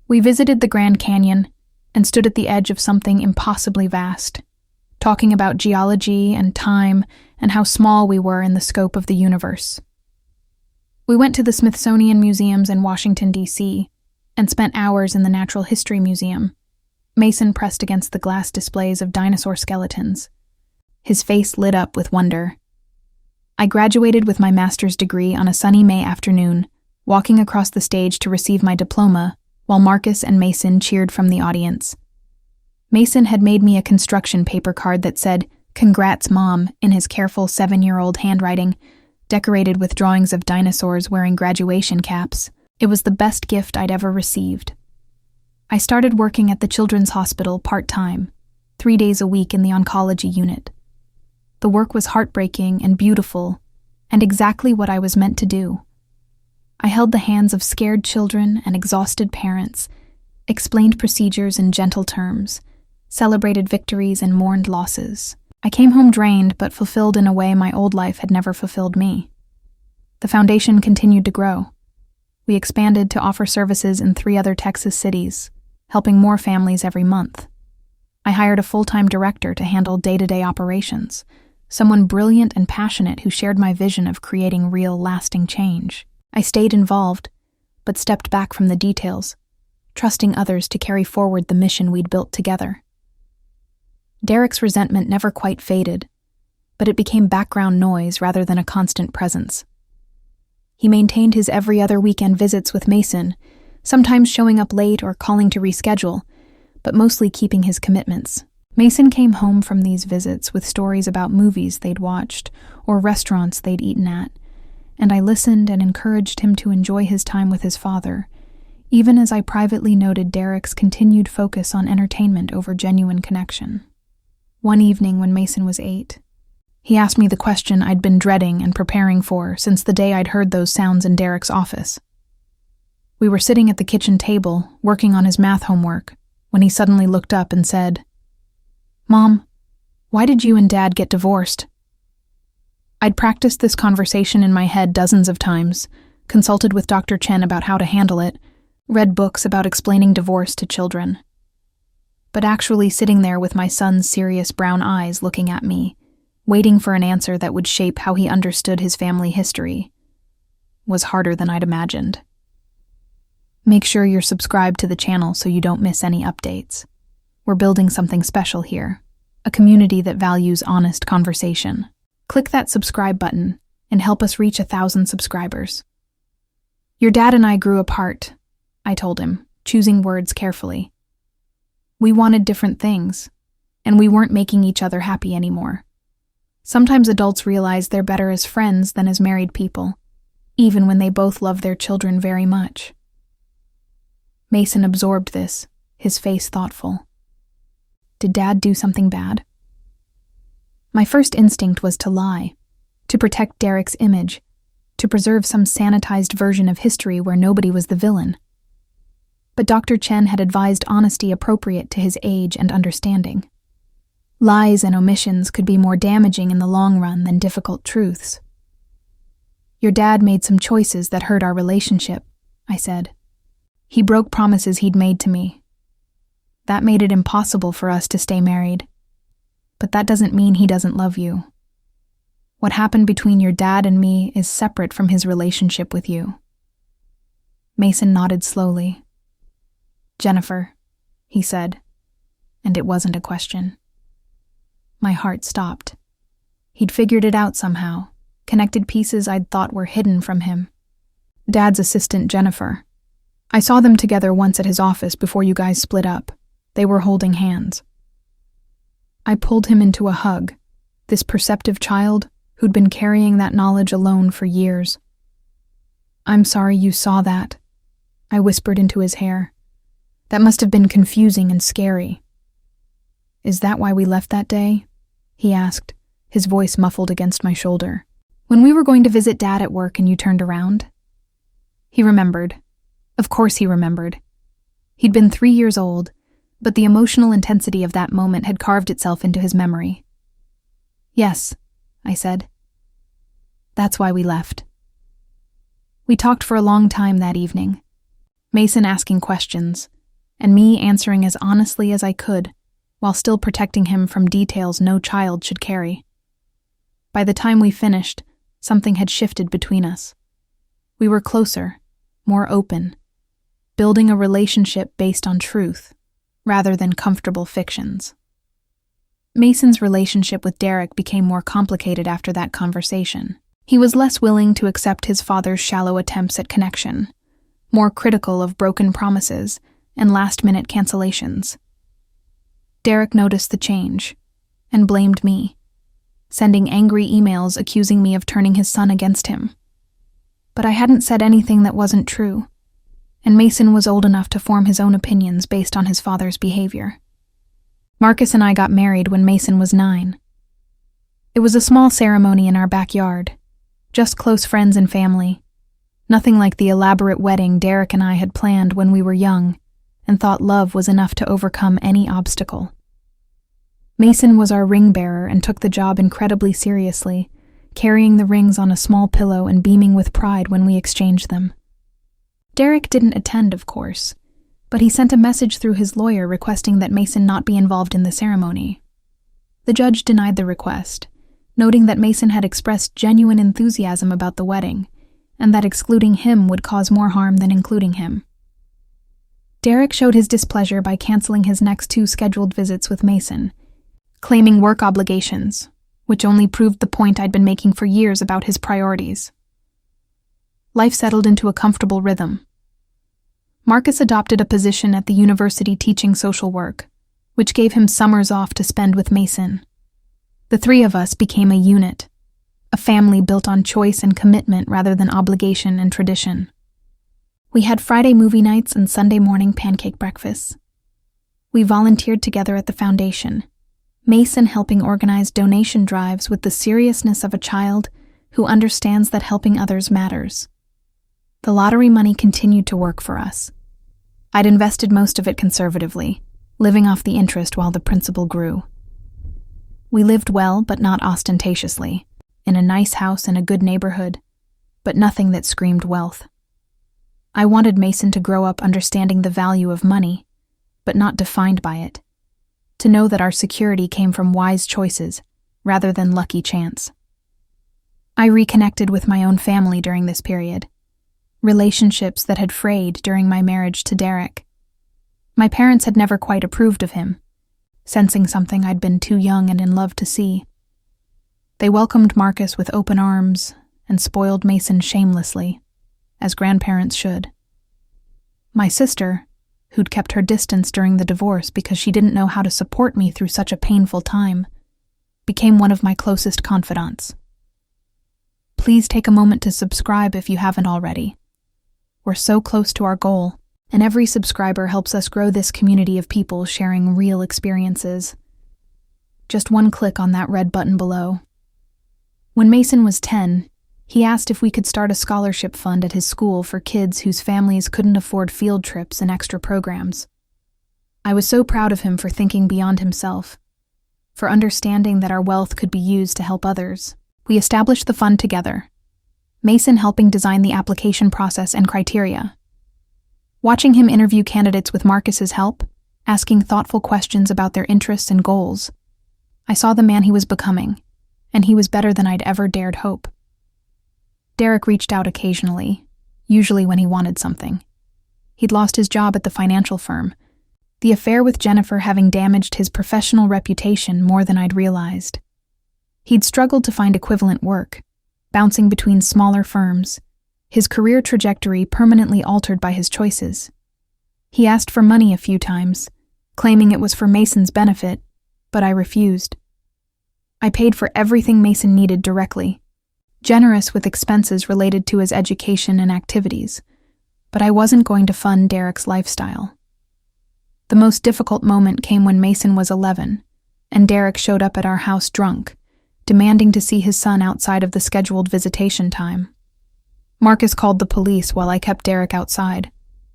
We visited the Grand Canyon and stood at the edge of something impossibly vast, talking about geology and time and how small we were in the scope of the universe. We went to the Smithsonian Museums in Washington, D.C., and spent hours in the Natural History Museum. Mason pressed against the glass displays of dinosaur skeletons. His face lit up with wonder. I graduated with my master's degree on a sunny May afternoon, walking across the stage to receive my diploma, while Marcus and Mason cheered from the audience. Mason had made me a construction paper card that said, "Congrats, Mom," in his careful 7-year-old handwriting, decorated with drawings of dinosaurs wearing graduation caps. It was the best gift I'd ever received. I started working at the Children's Hospital part-time, 3 days a week in the oncology unit. The work was heartbreaking and beautiful, and exactly what I was meant to do. I held the hands of scared children and exhausted parents, explained procedures in gentle terms, celebrated victories and mourned losses. I came home drained but fulfilled in a way my old life had never fulfilled me. The foundation continued to grow. We expanded to offer services in 3 other Texas cities, helping more families every month. I hired a full-time director to handle day-to-day operations, someone brilliant and passionate who shared my vision of creating real, lasting change. I stayed involved, but stepped back from the details, trusting others to carry forward the mission we'd built together. Derek's resentment never quite faded, but it became background noise rather than a constant presence. He maintained his every other weekend visits with Mason, sometimes showing up late or calling to reschedule, but mostly keeping his commitments. Mason came home from these visits with stories about movies they'd watched or restaurants they'd eaten at, and I listened and encouraged him to enjoy his time with his father, even as I privately noted Derek's continued focus on entertainment over genuine connection. One evening when Mason was 8, he asked me the question I'd been dreading and preparing for since the day I'd heard those sounds in Derek's office. We were sitting at the kitchen table, working on his math homework, when he suddenly looked up and said, "Mom, why did you and Dad get divorced?" I'd practiced this conversation in my head dozens of times, consulted with Dr. Chen about how to handle it, read books about explaining divorce to children. But actually sitting there with my son's serious brown eyes looking at me, waiting for an answer that would shape how he understood his family history, was harder than I'd imagined. Make sure you're subscribed to the channel so you don't miss any updates. We're building something special here, a community that values honest conversation. Click that subscribe button and help us reach 1,000 subscribers. "Your dad and I grew apart," I told him, choosing words carefully. "We wanted different things, and we weren't making each other happy anymore. Sometimes adults realize they're better as friends than as married people, even when they both love their children very much." Mason absorbed this, his face thoughtful. "Did Dad do something bad?" My first instinct was to lie, to protect Derek's image, to preserve some sanitized version of history where nobody was the villain. But Dr. Chen had advised honesty appropriate to his age and understanding. Lies and omissions could be more damaging in the long run than difficult truths. "Your dad made some choices that hurt our relationship," I said. "He broke promises he'd made to me. That made it impossible for us to stay married. But that doesn't mean he doesn't love you. What happened between your dad and me is separate from his relationship with you." Mason nodded slowly. "Jennifer," he said, and it wasn't a question. My heart stopped. He'd figured it out somehow, connected pieces I'd thought were hidden from him. "Dad's assistant, Jennifer. I saw them together once at his office before you guys split up. They were holding hands." I pulled him into a hug, this perceptive child who'd been carrying that knowledge alone for years. "I'm sorry you saw that," I whispered into his hair. "That must have been confusing and scary." "Is that why we left that day?" he asked, his voice muffled against my shoulder. "When we were going to visit Dad at work and you turned around?" He remembered. Of course he remembered. He'd been 3 years old, but the emotional intensity of that moment had carved itself into his memory. "Yes," I said. "That's why we left." We talked for a long time that evening, Mason asking questions, and me answering as honestly as I could, while still protecting him from details no child should carry. By the time we finished, something had shifted between us. We were closer, more open, building a relationship based on truth, rather than comfortable fictions. Mason's relationship with Derek became more complicated after that conversation. He was less willing to accept his father's shallow attempts at connection, more critical of broken promises and last-minute cancellations. Derek noticed the change and blamed me, sending angry emails accusing me of turning his son against him. But I hadn't said anything that wasn't true, and Mason was old enough to form his own opinions based on his father's behavior. Marcus and I got married when Mason was 9. It was a small ceremony in our backyard, just close friends and family, nothing like the elaborate wedding Derek and I had planned when we were young and thought love was enough to overcome any obstacle. Mason was our ring bearer and took the job incredibly seriously, carrying the rings on a small pillow and beaming with pride when we exchanged them. Derek didn't attend, of course, but he sent a message through his lawyer requesting that Mason not be involved in the ceremony. The judge denied the request, noting that Mason had expressed genuine enthusiasm about the wedding, and that excluding him would cause more harm than including him. Derek showed his displeasure by canceling his next 2 scheduled visits with Mason, claiming work obligations, which only proved the point I'd been making for years about his priorities. Life settled into a comfortable rhythm. Marcus adopted a position at the university teaching social work, which gave him summers off to spend with Mason. The 3 of us became a unit, a family built on choice and commitment rather than obligation and tradition. We had Friday movie nights and Sunday morning pancake breakfasts. We volunteered together at the foundation, Mason helping organize donation drives with the seriousness of a child who understands that helping others matters. The lottery money continued to work for us. I'd invested most of it conservatively, living off the interest while the principal grew. We lived well, but not ostentatiously, in a nice house in a good neighborhood, but nothing that screamed wealth. I wanted Mason to grow up understanding the value of money, but not defined by it, to know that our security came from wise choices rather than lucky chance. I reconnected with my own family during this period, relationships that had frayed during my marriage to Derek. My parents had never quite approved of him, sensing something I'd been too young and in love to see. They welcomed Marcus with open arms and spoiled Mason shamelessly, as grandparents should. My sister, who'd kept her distance during the divorce because she didn't know how to support me through such a painful time, became one of my closest confidants. Please take a moment to subscribe if you haven't already. We're so close to our goal, and every subscriber helps us grow this community of people sharing real experiences. Just one click on that red button below. When Mason was 10, he asked if we could start a scholarship fund at his school for kids whose families couldn't afford field trips and extra programs. I was so proud of him for thinking beyond himself, for understanding that our wealth could be used to help others. We established the fund together, Mason helping design the application process and criteria. Watching him interview candidates with Marcus's help, asking thoughtful questions about their interests and goals, I saw the man he was becoming, and he was better than I'd ever dared hope. Derek reached out occasionally, usually when he wanted something. He'd lost his job at the financial firm, the affair with Jennifer having damaged his professional reputation more than I'd realized. He'd struggled to find equivalent work, bouncing between smaller firms, his career trajectory permanently altered by his choices. He asked for money a few times, claiming it was for Mason's benefit, but I refused. I paid for everything Mason needed directly, generous with expenses related to his education and activities, but I wasn't going to fund Derek's lifestyle. The most difficult moment came when Mason was 11, and Derek showed up at our house drunk, demanding to see his son outside of the scheduled visitation time. Marcus called the police while I kept Derek outside,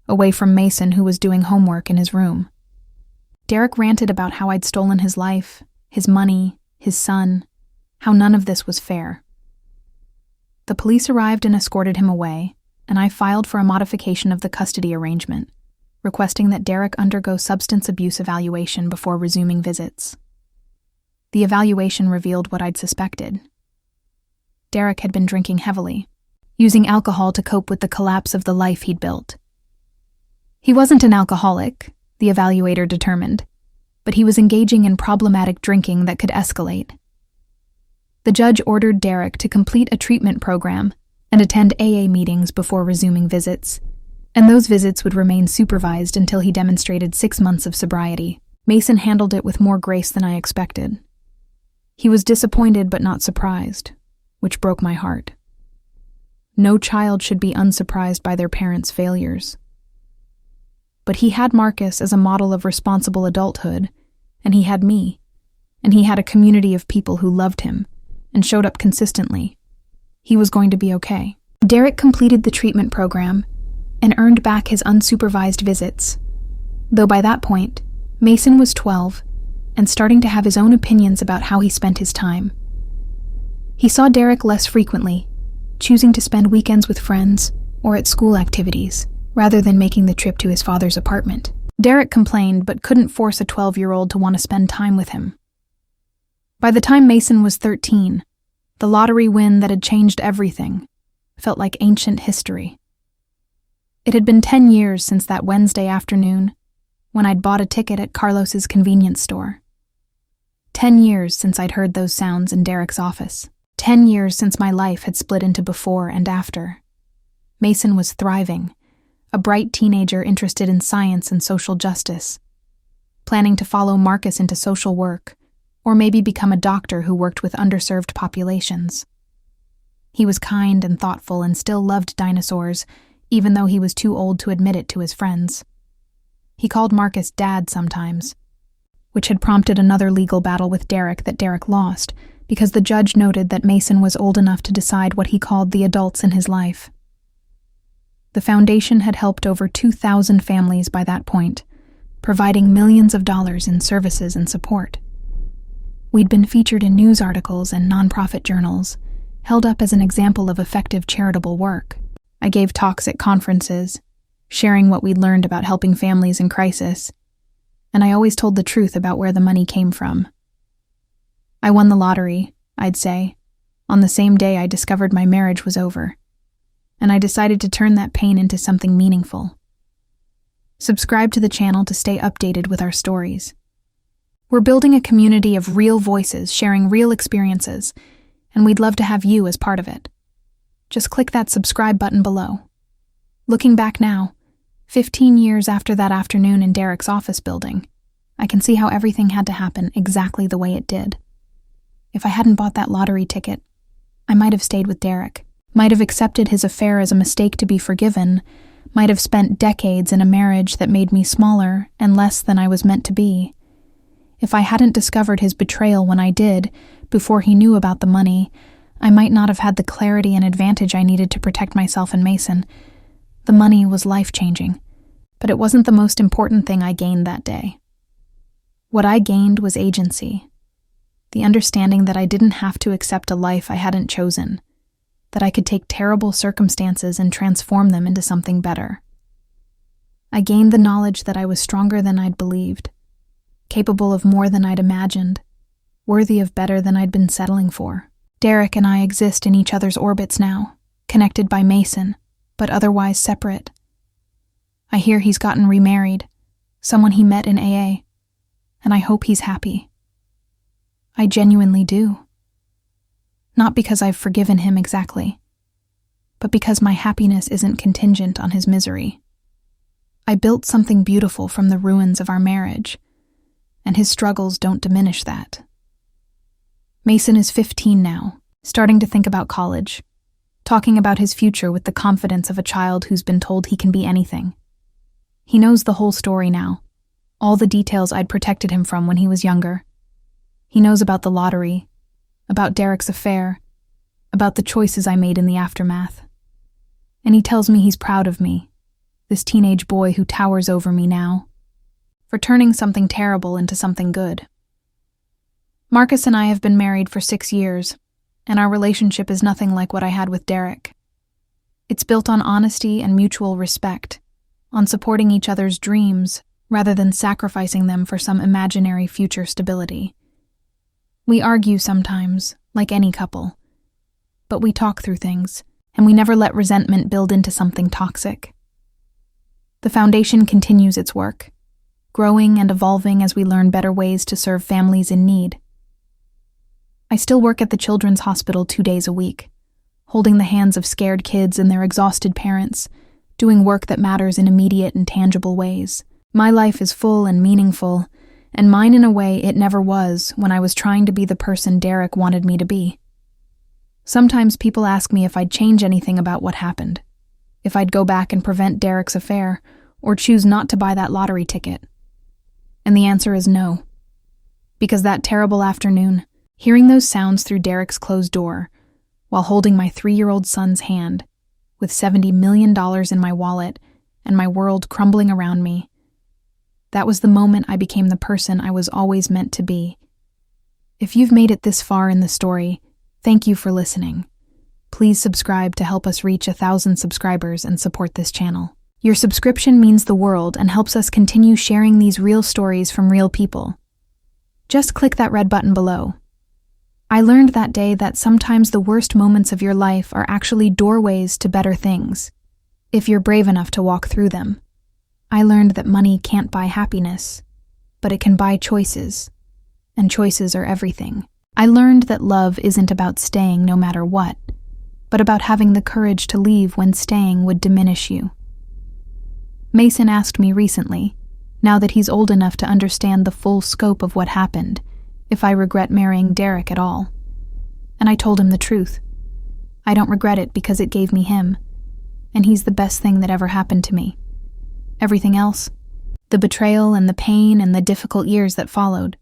away from Mason, who was doing homework in his room. Derek ranted about how I'd stolen his life, his money, his son, how none of this was fair. The police arrived and escorted him away, and I filed for a modification of the custody arrangement, requesting that Derek undergo substance abuse evaluation before resuming visits. The evaluation revealed what I'd suspected. Derek had been drinking heavily, using alcohol to cope with the collapse of the life he'd built. He wasn't an alcoholic, the evaluator determined, but he was engaging in problematic drinking that could escalate. The judge ordered Derek to complete a treatment program and attend AA meetings before resuming visits, and those visits would remain supervised until he demonstrated 6 months of sobriety. Mason handled it with more grace than I expected. He was disappointed but not surprised, which broke my heart. No child should be unsurprised by their parents' failures. But he had Marcus as a model of responsible adulthood, and he had me, and he had a community of people who loved him and showed up consistently. He was going to be okay. Derek completed the treatment program and earned back his unsupervised visits, though by that point, Mason was 12 and starting to have his own opinions about how he spent his time. He saw Derek less frequently, choosing to spend weekends with friends or at school activities, rather than making the trip to his father's apartment. Derek complained but couldn't force a 12-year-old to want to spend time with him. By the time Mason was 13, the lottery win that had changed everything felt like ancient history. It had been 10 years since that Wednesday afternoon when I'd bought a ticket at Carlos's convenience store. 10 years since I'd heard those sounds in Derek's office. 10 years since my life had split into before and after. Mason was thriving, a bright teenager interested in science and social justice, planning to follow Marcus into social work, or maybe become a doctor who worked with underserved populations. He was kind and thoughtful and still loved dinosaurs, even though he was too old to admit it to his friends. He called Marcus Dad sometimes, which had prompted another legal battle with Derek that Derek lost, because the judge noted that Mason was old enough to decide what he called the adults in his life. The foundation had helped over 2,000 families by that point, providing millions of dollars in services and support. We'd been featured in news articles and nonprofit journals, held up as an example of effective charitable work. I gave talks at conferences, sharing what we'd learned about helping families in crisis, and I always told the truth about where the money came from. I won the lottery, I'd say, on the same day I discovered my marriage was over, and I decided to turn that pain into something meaningful. Subscribe to the channel to stay updated with our stories. We're building a community of real voices sharing real experiences, and we'd love to have you as part of it. Just click that subscribe button below. Looking back now, 15 years after that afternoon in Derek's office building, I can see how everything had to happen exactly the way it did. If I hadn't bought that lottery ticket, I might have stayed with Derek, might have accepted his affair as a mistake to be forgiven, might have spent decades in a marriage that made me smaller and less than I was meant to be. If I hadn't discovered his betrayal when I did, before he knew about the money, I might not have had the clarity and advantage I needed to protect myself and Mason. The money was life-changing, but it wasn't the most important thing I gained that day. What I gained was agency. The understanding that I didn't have to accept a life I hadn't chosen, that I could take terrible circumstances and transform them into something better. I gained the knowledge that I was stronger than I'd believed, capable of more than I'd imagined, worthy of better than I'd been settling for. Derek and I exist in each other's orbits now, connected by Mason, but otherwise separate. I hear he's gotten remarried, someone he met in AA, and I hope he's happy. I genuinely do. Not because I've forgiven him exactly, but because my happiness isn't contingent on his misery. I built something beautiful from the ruins of our marriage, and his struggles don't diminish that. Mason is 15 now, starting to think about college, talking about his future with the confidence of a child who's been told he can be anything. He knows the whole story now, all the details I'd protected him from when he was younger. He knows about the lottery, about Derek's affair, about the choices I made in the aftermath. And he tells me he's proud of me, this teenage boy who towers over me now, for turning something terrible into something good. Marcus and I have been married for 6 years, and our relationship is nothing like what I had with Derek. It's built on honesty and mutual respect, on supporting each other's dreams rather than sacrificing them for some imaginary future stability. We argue sometimes, like any couple, but we talk through things, and we never let resentment build into something toxic. The foundation continues its work, growing and evolving as we learn better ways to serve families in need. I still work at the children's hospital 2 days a week, holding the hands of scared kids and their exhausted parents, doing work that matters in immediate and tangible ways. My life is full and meaningful, and mine in a way it never was when I was trying to be the person Derek wanted me to be. Sometimes people ask me if I'd change anything about what happened, if I'd go back and prevent Derek's affair, or choose not to buy that lottery ticket. And the answer is no. Because that terrible afternoon, hearing those sounds through Derek's closed door, while holding my 3-year-old son's hand, with $70 million in my wallet and my world crumbling around me, that was the moment I became the person I was always meant to be. If you've made it this far in the story, thank you for listening. Please subscribe to help us reach 1,000 subscribers and support this channel. Your subscription means the world and helps us continue sharing these real stories from real people. Just click that red button below. I learned that day that sometimes the worst moments of your life are actually doorways to better things, if you're brave enough to walk through them. I learned that money can't buy happiness, but it can buy choices, and choices are everything. I learned that love isn't about staying no matter what, but about having the courage to leave when staying would diminish you. Mason asked me recently, now that he's old enough to understand the full scope of what happened, if I regret marrying Derek at all. And I told him the truth. I don't regret it because it gave me him, and he's the best thing that ever happened to me. Everything else, the betrayal and the pain and the difficult years that followed,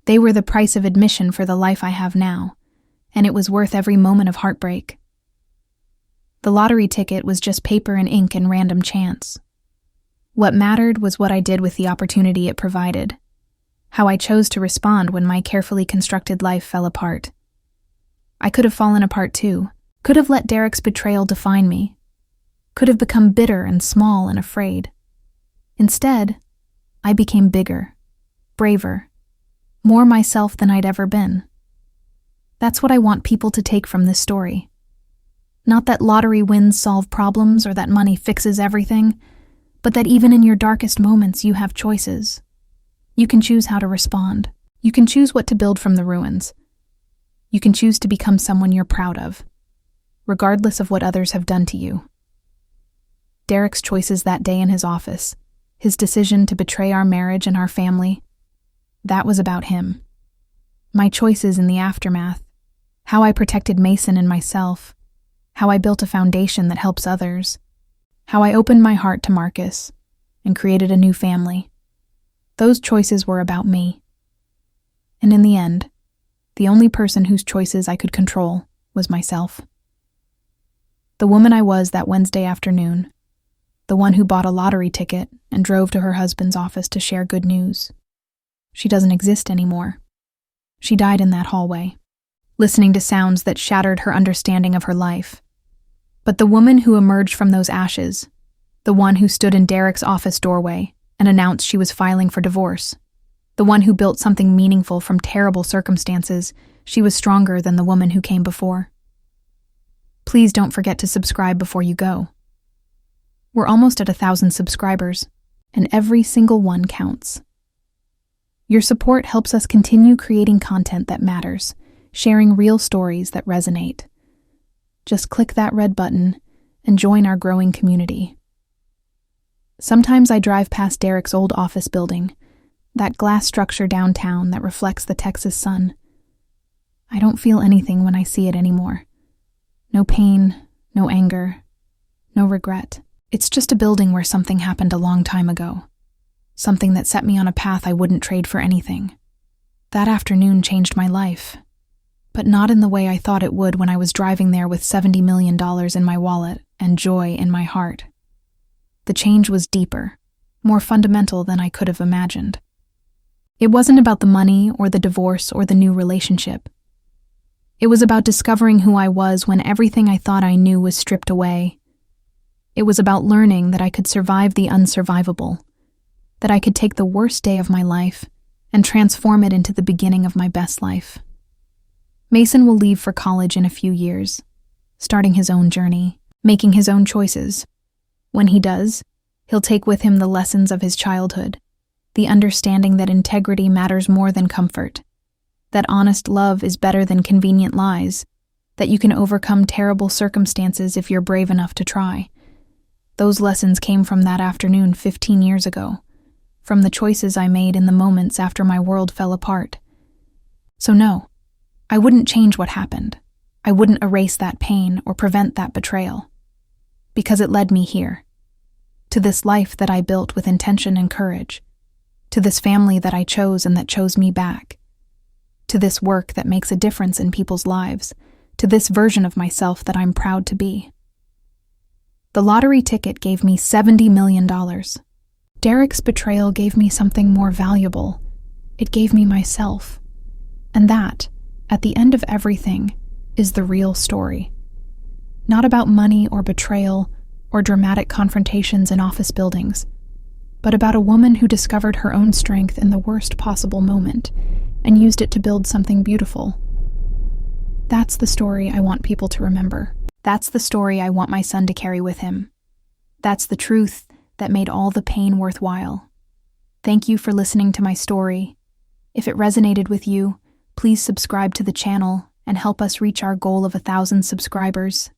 they were the price of admission for the life I have now, and it was worth every moment of heartbreak. The lottery ticket was just paper and ink and random chance. What mattered was what I did with the opportunity it provided, how I chose to respond when my carefully constructed life fell apart. I could have fallen apart too, could have let Derek's betrayal define me, could have become bitter and small and afraid. Instead, I became bigger, braver, more myself than I'd ever been. That's what I want people to take from this story. Not that lottery wins solve problems or that money fixes everything, but that even in your darkest moments you have choices. You can choose how to respond. You can choose what to build from the ruins. You can choose to become someone you're proud of, regardless of what others have done to you. Derek's choices that day in his office, his decision to betray our marriage and our family, that was about him. My choices in the aftermath, how I protected Mason and myself, how I built a foundation that helps others, how I opened my heart to Marcus and created a new family. Those choices were about me. And in the end, the only person whose choices I could control was myself. The woman I was that Wednesday afternoon, the one who bought a lottery ticket and drove to her husband's office to share good news. She doesn't exist anymore. She died in that hallway, listening to sounds that shattered her understanding of her life. But the woman who emerged from those ashes, the one who stood in Derek's office doorway and announced she was filing for divorce, the one who built something meaningful from terrible circumstances, she was stronger than the woman who came before. Please don't forget to subscribe before you go. We're almost at 1,000 subscribers, and every single one counts. Your support helps us continue creating content that matters, sharing real stories that resonate. Just click that red button and join our growing community. Sometimes I drive past Derek's old office building, that glass structure downtown that reflects the Texas sun. I don't feel anything when I see it anymore. No pain, no anger, no regret. It's just a building where something happened a long time ago. Something that set me on a path I wouldn't trade for anything. That afternoon changed my life, but not in the way I thought it would when I was driving there with $70 million in my wallet and joy in my heart. The change was deeper, more fundamental than I could have imagined. It wasn't about the money or the divorce or the new relationship. It was about discovering who I was when everything I thought I knew was stripped away. It was about learning that I could survive the unsurvivable, that I could take the worst day of my life and transform it into the beginning of my best life. Mason will leave for college in a few years, starting his own journey, making his own choices. When he does, he'll take with him the lessons of his childhood, the understanding that integrity matters more than comfort, that honest love is better than convenient lies, that you can overcome terrible circumstances if you're brave enough to try. Those lessons came from that afternoon 15 years ago, from the choices I made in the moments after my world fell apart. So no, I wouldn't change what happened. I wouldn't erase that pain or prevent that betrayal. Because it led me here, to this life that I built with intention and courage, to this family that I chose and that chose me back, to this work that makes a difference in people's lives, to this version of myself that I'm proud to be. The lottery ticket gave me $70 million. Derek's betrayal gave me something more valuable. It gave me myself. And that, at the end of everything, is the real story. Not about money or betrayal or dramatic confrontations in office buildings, but about a woman who discovered her own strength in the worst possible moment and used it to build something beautiful. That's the story I want people to remember. That's the story I want my son to carry with him. That's the truth that made all the pain worthwhile. Thank you for listening to my story. If it resonated with you, please subscribe to the channel and help us reach our goal of 1,000 subscribers.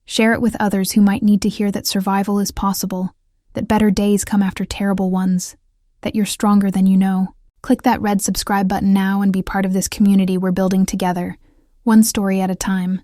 Share it with others who might need to hear that survival is possible, that better days come after terrible ones, that you're stronger than you know. Click that red subscribe button now and be part of this community we're building together, one story at a time.